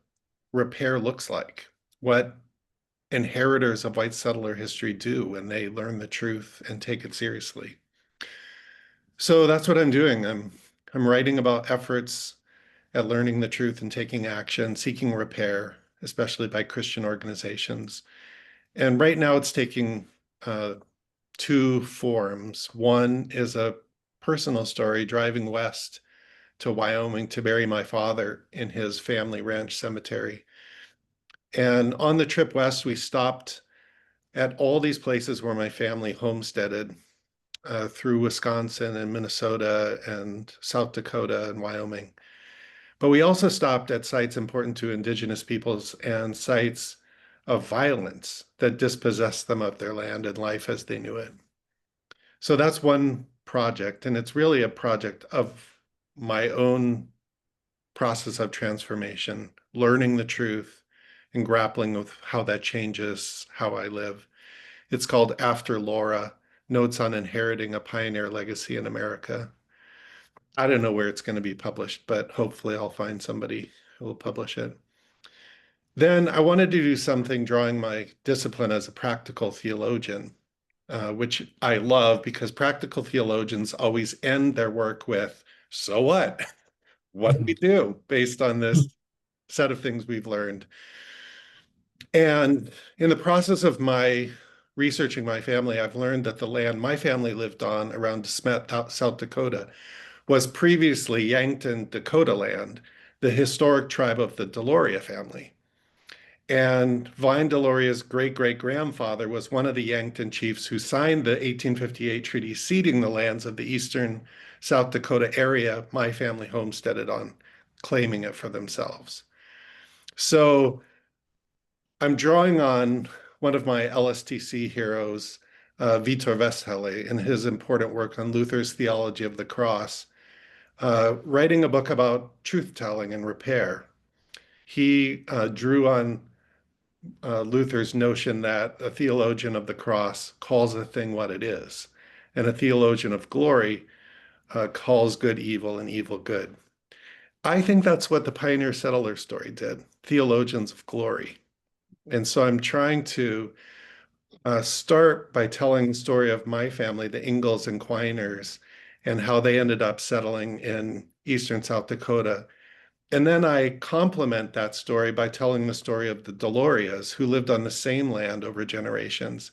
repair looks like, what inheritors of white settler history do when they learn the truth and take it seriously. So that's what I'm doing. I'm writing about efforts at learning the truth and taking action, seeking repair, especially by Christian organizations. And right now it's taking two forms. One is a personal story, driving west to Wyoming to bury my father in his family ranch cemetery. And on the trip west, we stopped at all these places where my family homesteaded, through Wisconsin and Minnesota and South Dakota and Wyoming. But we also stopped at sites important to Indigenous peoples and sites of violence that dispossessed them of their land and life as they knew it. So that's one project, and it's really a project of my own process of transformation, learning the truth and grappling with how that changes how I live. It's called After Laura, Notes on Inheriting a Pioneer Legacy in America. I don't know where it's going to be published, but hopefully I'll find somebody who will publish it. Then I wanted to do something drawing my discipline as a practical theologian, which I love because practical theologians always end their work with, so what? What do we do based on this set of things we've learned? And in the process of my researching my family, I've learned that the land my family lived on around De Smet, South Dakota, was previously Yankton Dakota land, the historic tribe of the Deloria family. And Vine Deloria's great-great-grandfather was one of the Yankton chiefs who signed the 1858 treaty ceding the lands of the eastern South Dakota area my family homesteaded on, claiming it for themselves. So I'm drawing on one of my LSTC heroes, Vitor Vesely, in his important work on Luther's theology of the cross, writing a book about truth-telling and repair. He drew on Luther's notion that a theologian of the cross calls a thing what it is, and a theologian of glory calls good evil and evil good. I think that's what the pioneer settler story did, theologians of glory. And so I'm trying to start by telling the story of my family, the Ingalls and Quiners, and how they ended up settling in eastern South Dakota. And then I complement that story by telling the story of the Delorias, who lived on the same land over generations,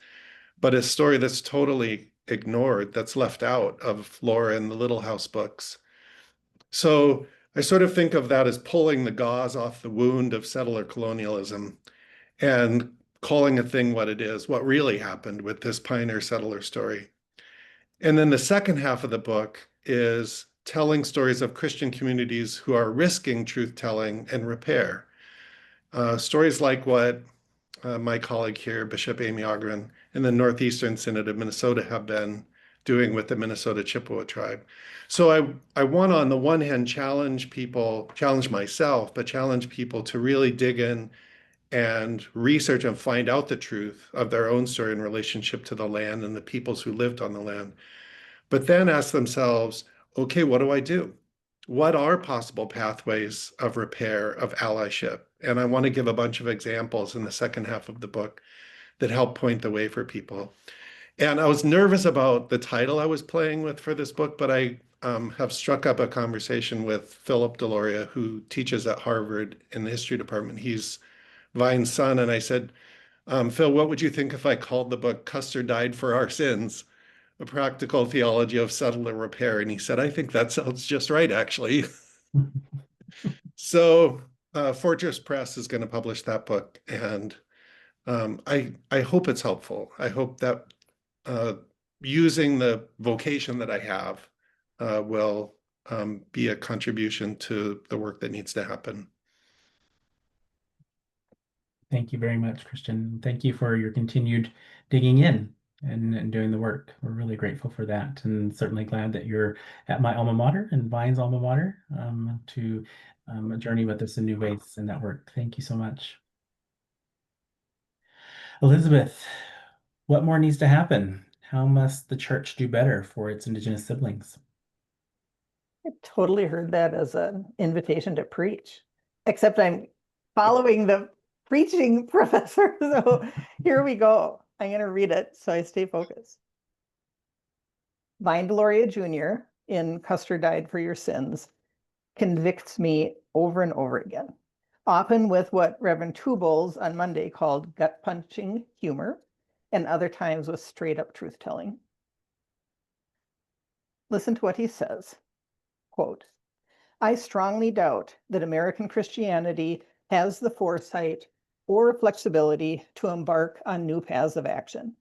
but a story that's totally ignored, that's left out of Laura and the Little House books. So I sort of think of that as pulling the gauze off the wound of settler colonialism and calling a thing what it is, what really happened with this pioneer settler story. And then the second half of the book is telling stories of Christian communities who are risking truth-telling and repair. Stories like what my colleague here, Bishop Amy Odgren, and the Northeastern Synod of Minnesota have been doing with the Minnesota Chippewa tribe. So I want to, on the one hand, challenge myself, but challenge people to really dig in and research and find out the truth of their own story in relationship to the land and the peoples who lived on the land. But then ask themselves, okay, what do I do? What are possible pathways of repair, of allyship? And I want to give a bunch of examples in the second half of the book that help point the way for people. And I was nervous about the title I was playing with for this book, but I have struck up a conversation with Philip Deloria, who teaches at Harvard in the history department. He's Vine's son. And I said, Phil, what would you think if I called the book Custer Died for Our Sins? A Practical Theology of Settler Repair. And he said, I think that sounds just right, actually. So Fortress Press is going to publish that book. And I hope it's helpful. I hope that using the vocation that I have will be a contribution to the work that needs to happen. Thank you very much, Christian. Thank you for your continued digging in and doing the work. We're really grateful for that, and certainly glad that you're at my alma mater and Vine's alma mater to journey with us in new ways in that work. Thank you so much. Elizabeth, what more needs to happen? How must the church do better for its Indigenous siblings? I totally heard that as an invitation to preach, except I'm following the preaching professor. So here we go. I'm going to read it so I stay focused. Vine Deloria Jr. in Custer Died for Your Sins convicts me over and over again, often with what Reverend Tubles on Monday called gut-punching humor, and other times with straight-up truth-telling. Listen to what he says. Quote, I strongly doubt that American Christianity has the foresight or flexibility to embark on new paths of action.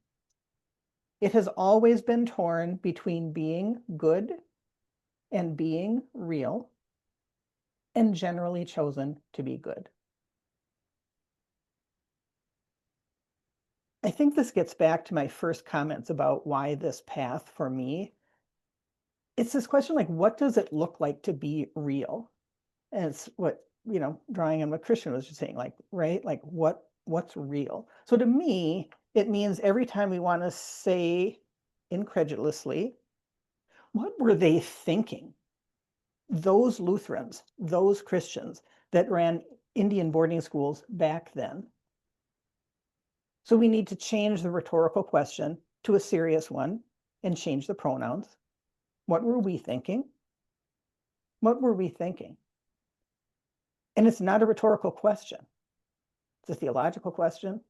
It has always been torn between being good and being real, and generally chosen to be good. I think this gets back to my first comments about why this path for me. It's this question like, what does it look like to be real? And it's what, drawing on what Christian was just saying, like, right? Like what's real? So to me, it means every time we want to say incredulously, what were they thinking? Those Lutherans, those Christians that ran Indian boarding schools back then. So we need to change the rhetorical question to a serious one and change the pronouns. What were we thinking? What were we thinking? And it's not a rhetorical question. It's a theological question.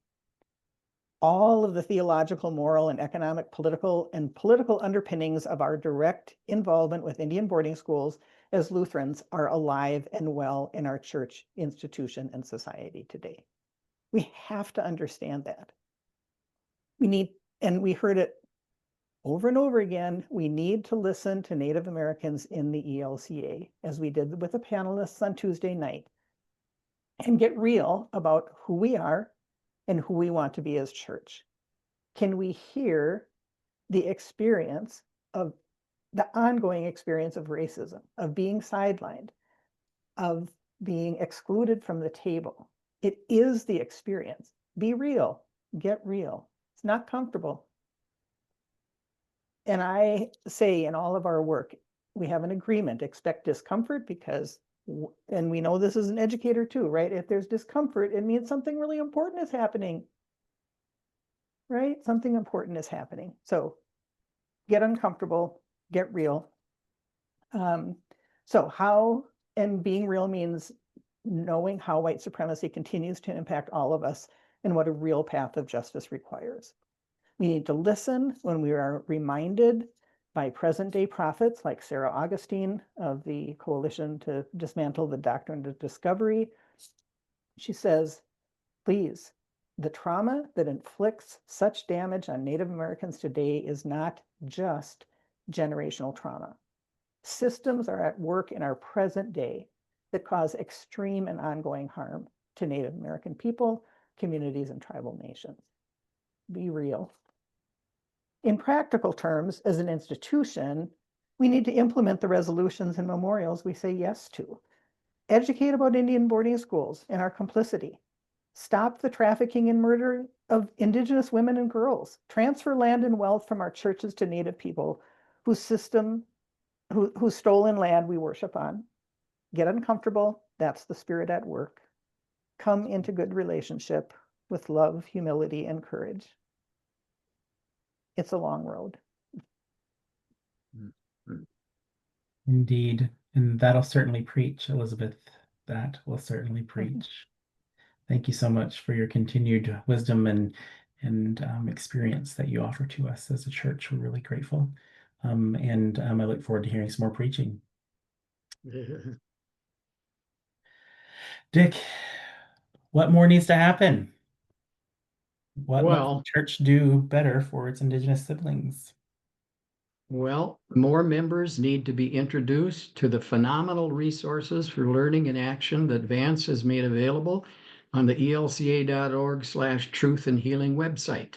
All of the theological, moral, and economic, political underpinnings of our direct involvement with Indian boarding schools as Lutherans are alive and well in our church, institution, and society today. We have to understand that. And we heard it over and over again, we need to listen to Native Americans in the ELCA, as we did with the panelists on Tuesday night, and get real about who we are and who we want to be as church. Can we hear the experience of the ongoing experience of racism, of being sidelined, of being excluded from the table? It is the experience. Be real, get real. It's not comfortable. And I say in all of our work, we have an agreement, expect discomfort because, and we know this as an educator too, right? If there's discomfort, it means something really important is happening, right? Something important is happening. So get uncomfortable, get real. So how, and being real means knowing how white supremacy continues to impact all of us and what a real path of justice requires. We need to listen when we are reminded by present-day prophets like Sarah Augustine of the Coalition to Dismantle the Doctrine of Discovery. She says, please, the trauma that inflicts such damage on Native Americans today is not just generational trauma. Systems are at work in our present day that cause extreme and ongoing harm to Native American people, communities, and tribal nations. Be real. In practical terms, as an institution, we need to implement the resolutions and memorials we say yes to. Educate about Indian boarding schools and our complicity. Stop the trafficking and murder of Indigenous women and girls. Transfer land and wealth from our churches to Native people whose stolen land we worship on. Get uncomfortable. That's the spirit at work. Come into good relationship with love, humility, and courage. It's a long road. Indeed. And that'll certainly preach, Elizabeth. That will certainly preach. Thank you so much for your continued wisdom and experience that you offer to us as a church. We're really grateful. And I look forward to hearing some more preaching. Dick, what more needs to happen? What must the church do better for its Indigenous siblings? Well, more members need to be introduced to the phenomenal resources for learning and action that Vance has made available on the elca.org/truth and healing website.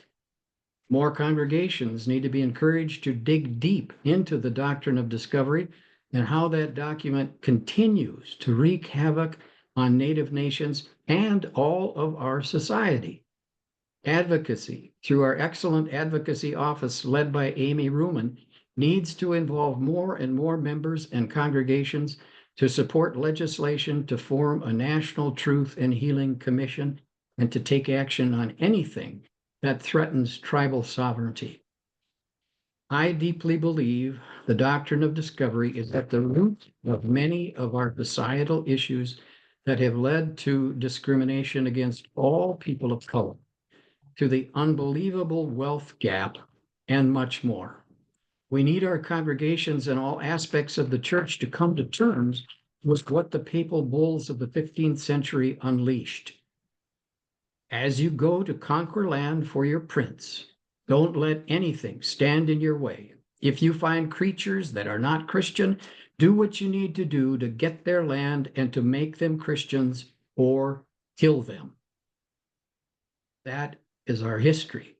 More congregations need to be encouraged to dig deep into the doctrine of discovery and how that document continues to wreak havoc on Native nations and all of our society. Advocacy, through our excellent advocacy office led by Amy Ruman, needs to involve more and more members and congregations to support legislation to form a National Truth and Healing Commission and to take action on anything that threatens tribal sovereignty. I deeply believe the doctrine of discovery is at the root of many of our societal issues that have led to discrimination against all people of color, to the unbelievable wealth gap, and much more. We need our congregations and all aspects of the church to come to terms with what the papal bulls of the 15th century unleashed. As you go to conquer land for your prince, don't let anything stand in your way. If you find creatures that are not Christian, do what you need to do to get their land and to make them Christians or kill them. That is our history.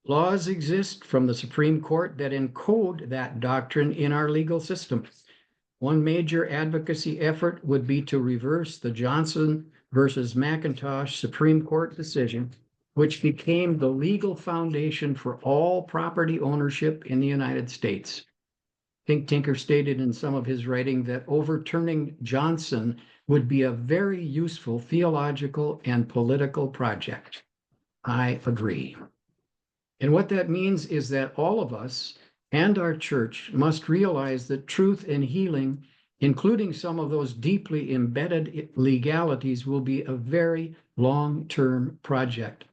Laws exist from the Supreme Court that encode that doctrine in our legal system. One major advocacy effort would be to reverse the Johnson versus McIntosh Supreme Court decision, which became the legal foundation for all property ownership in the United States. Think Tinker stated in some of his writing that overturning Johnson would be a very useful theological and political project. I agree. And what that means is that all of us and our church must realize that truth and healing, including some of those deeply embedded legalities, will be a very long-term project.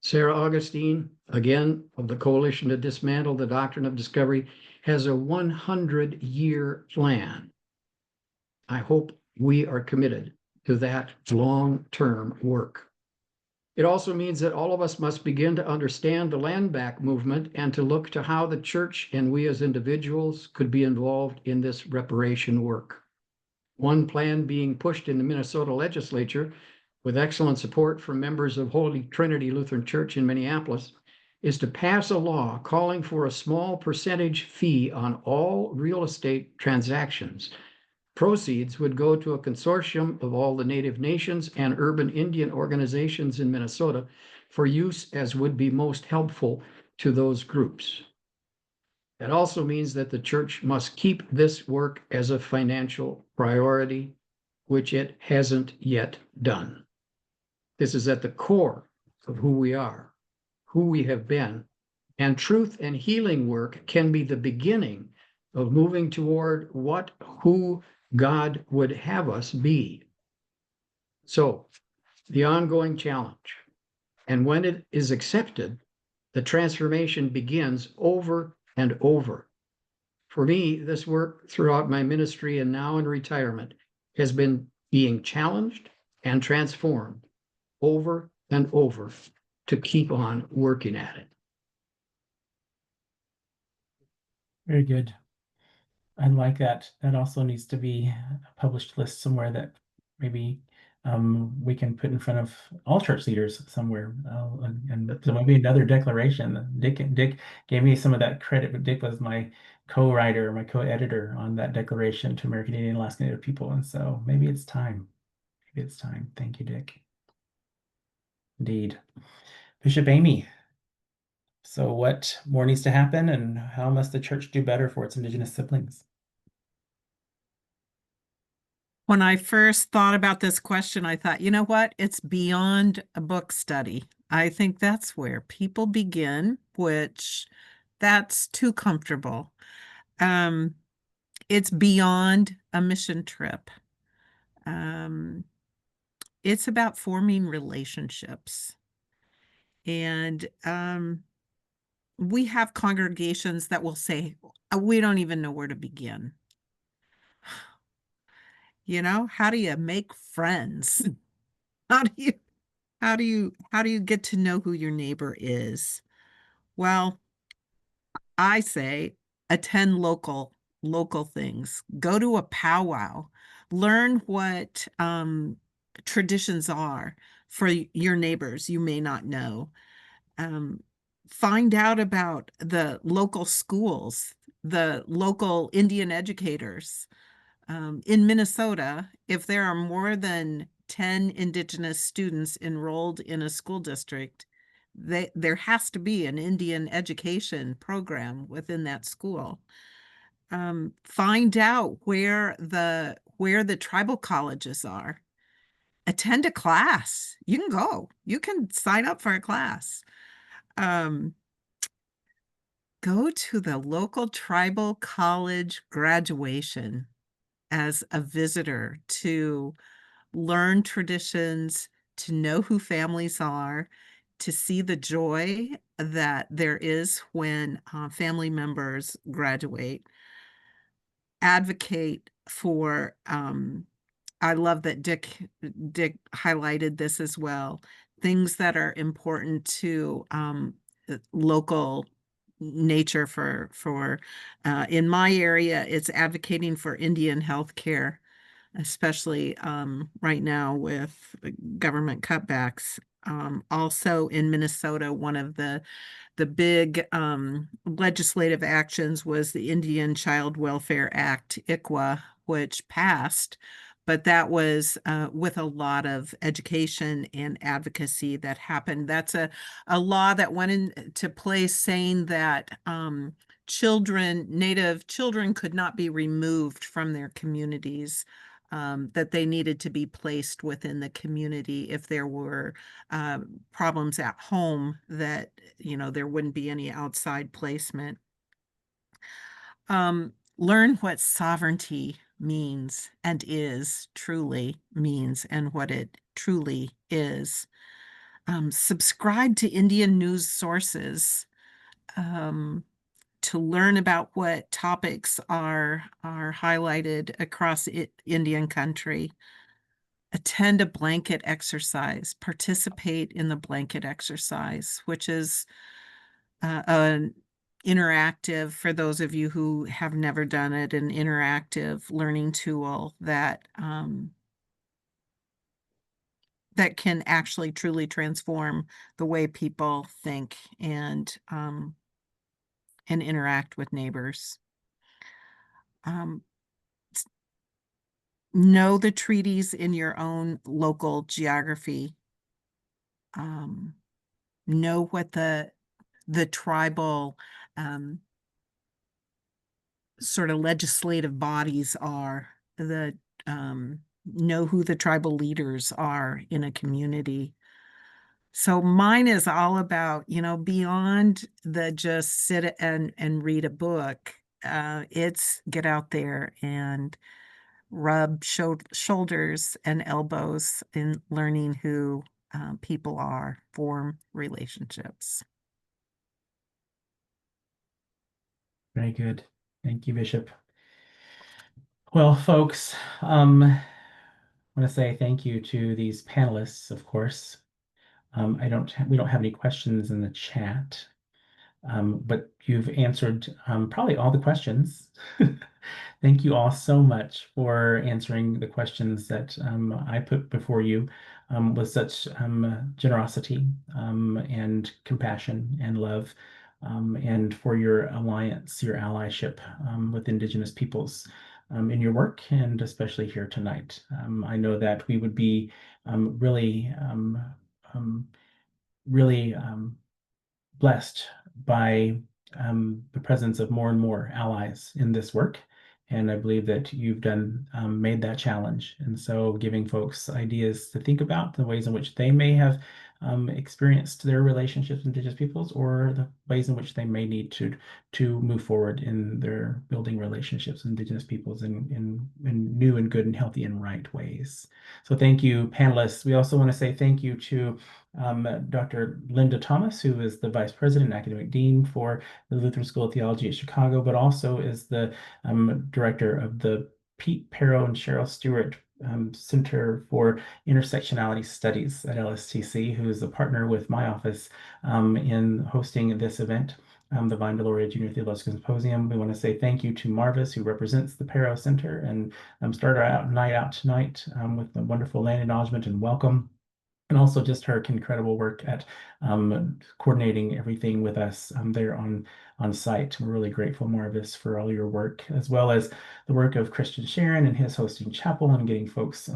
Sarah Augustine, again, of the Coalition to Dismantle the Doctrine of Discovery, has a 100-year plan. I hope we are committed to that long-term work. It also means that all of us must begin to understand the land back movement and to look to how the church and we as individuals could be involved in this reparation work. One plan being pushed in the Minnesota legislature, with excellent support from members of Holy Trinity Lutheran Church in Minneapolis, is to pass a law calling for a small percentage fee on all real estate transactions. Proceeds would go to a consortium of all the Native nations and urban Indian organizations in Minnesota for use as would be most helpful to those groups. That also means that the church must keep this work as a financial priority, which it hasn't yet done. This is at the core of who we are, who we have been, and truth and healing work can be the beginning of moving toward who God would have us be. So, the ongoing challenge, and when it is accepted, the transformation begins over and over. For me, this work throughout my ministry and now in retirement has been being challenged and transformed over and over to keep on working at it. Very good. I like that. That also needs to be a published list somewhere that maybe we can put in front of all church leaders somewhere. And so maybe another declaration. Dick gave me some of that credit, but Dick was my co-writer, my co-editor on that declaration to American Indian and Alaska Native people. And so maybe it's time. Maybe it's time. Thank you, Dick. Indeed. Bishop Amy. So what more needs to happen, and how must the church do better for its Indigenous siblings? When I first thought about this question, I thought, you know what? It's beyond a book study. I think that's where people begin, which that's too comfortable. It's beyond a mission trip. It's about forming relationships. And we have congregations that will say, we don't even know where to begin. You know, how do you make friends? How do you get to know who your neighbor is? Well, I say attend local things. Go to a powwow. Learn what traditions are for your neighbors you may not know. Find out about the local schools, the local Indian educators. In Minnesota, if there are more than 10 Indigenous students enrolled in a school district, there has to be an Indian education program within that school. Find out where the tribal colleges are. Attend a class. You can go. You can sign up for a class. Go to the local tribal college graduation as a visitor to learn traditions, to know who families are, to see the joy that there is when family members graduate. Advocate for, I love that Dick highlighted this as well, things that are important to local nature for in my area, it's advocating for Indian healthcare, especially right now with government cutbacks. Also in Minnesota, one of the big legislative actions was the Indian Child Welfare Act, ICWA, which passed, but that was with a lot of education and advocacy that happened. That's a law that went into place saying that Native children could not be removed from their communities, that they needed to be placed within the community if there were problems at home, that, there wouldn't be any outside placement. Learn what sovereignty means and truly means, and what it truly is. Subscribe to Indian news sources to learn about what topics are highlighted across Indian country. Attend a blanket exercise, participate in the blanket exercise, which is an interactive, for those of you who have never done it, an interactive learning tool that that can actually truly transform the way people think and interact with neighbors. Know the treaties in your own local geography. Know what the tribal sort of legislative bodies are. Know who the tribal leaders are in a community. So mine is all about, beyond the just sit and read a book. It's get out there and rub shoulders and elbows in learning who people are, form relationships. Very good. Thank you, Bishop. Well, folks, I want to say thank you to these panelists, of course. we don't have any questions in the chat, but you've answered probably all the questions. Thank you all so much for answering the questions that I put before you with such generosity and compassion and love, and for your alliance, your allyship with Indigenous peoples in your work, and especially here tonight. I know that we would be really blessed by the presence of more and more allies in this work. And I believe that you've made that challenge. And so giving folks ideas to think about, the ways in which they may have experienced their relationships with Indigenous peoples, or the ways in which they may need to move forward in their building relationships with Indigenous peoples in new and good and healthy and right ways. So thank you, panelists. We also want to say thank you to Dr. Linda Thomas, who is the Vice President and Academic Dean for the Lutheran School of Theology at Chicago, but also is the Director of the Pete Perro and Cheryl Stewart Center for Intersectionality Studies at LSTC, who is a partner with my office in hosting this event, the Vine Deloria Junior Theological Symposium. We want to say thank you to Marvis, who represents the Perro Center, and started our night out tonight with a wonderful land acknowledgement and welcome. And also just her incredible work at coordinating everything with us there on site. We're really grateful, Marvis, for all your work, as well as the work of Christian Scharen and his hosting chapel and getting folks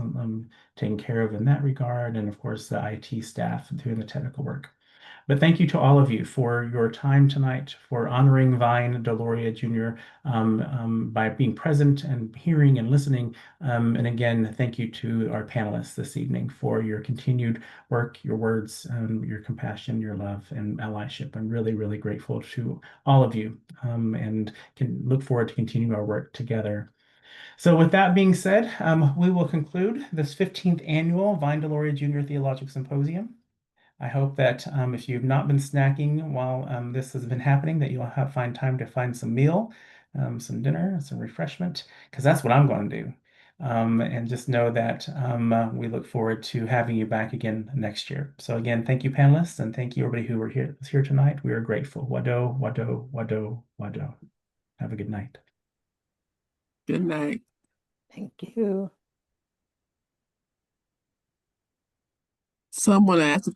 taken care of in that regard, and of course the IT staff doing the technical work. But thank you to all of you for your time tonight, for honoring Vine Deloria Jr. By being present and hearing and listening. And again, thank you to our panelists this evening for your continued work, your words, your compassion, your love, and allyship. I'm really, really grateful to all of you, and can look forward to continuing our work together. So with that being said, we will conclude this 15th annual Vine Deloria Jr. Theological Symposium. I hope that if you've not been snacking while this has been happening, that you'll find time to find some meal, some dinner, some refreshment, because that's what I'm going to do. And just know that we look forward to having you back again next year. So again, thank you, panelists, and thank you everybody who was here tonight. We are grateful. Wado, wado, wado, wado. Have a good night. Good night. Thank you. Someone asked if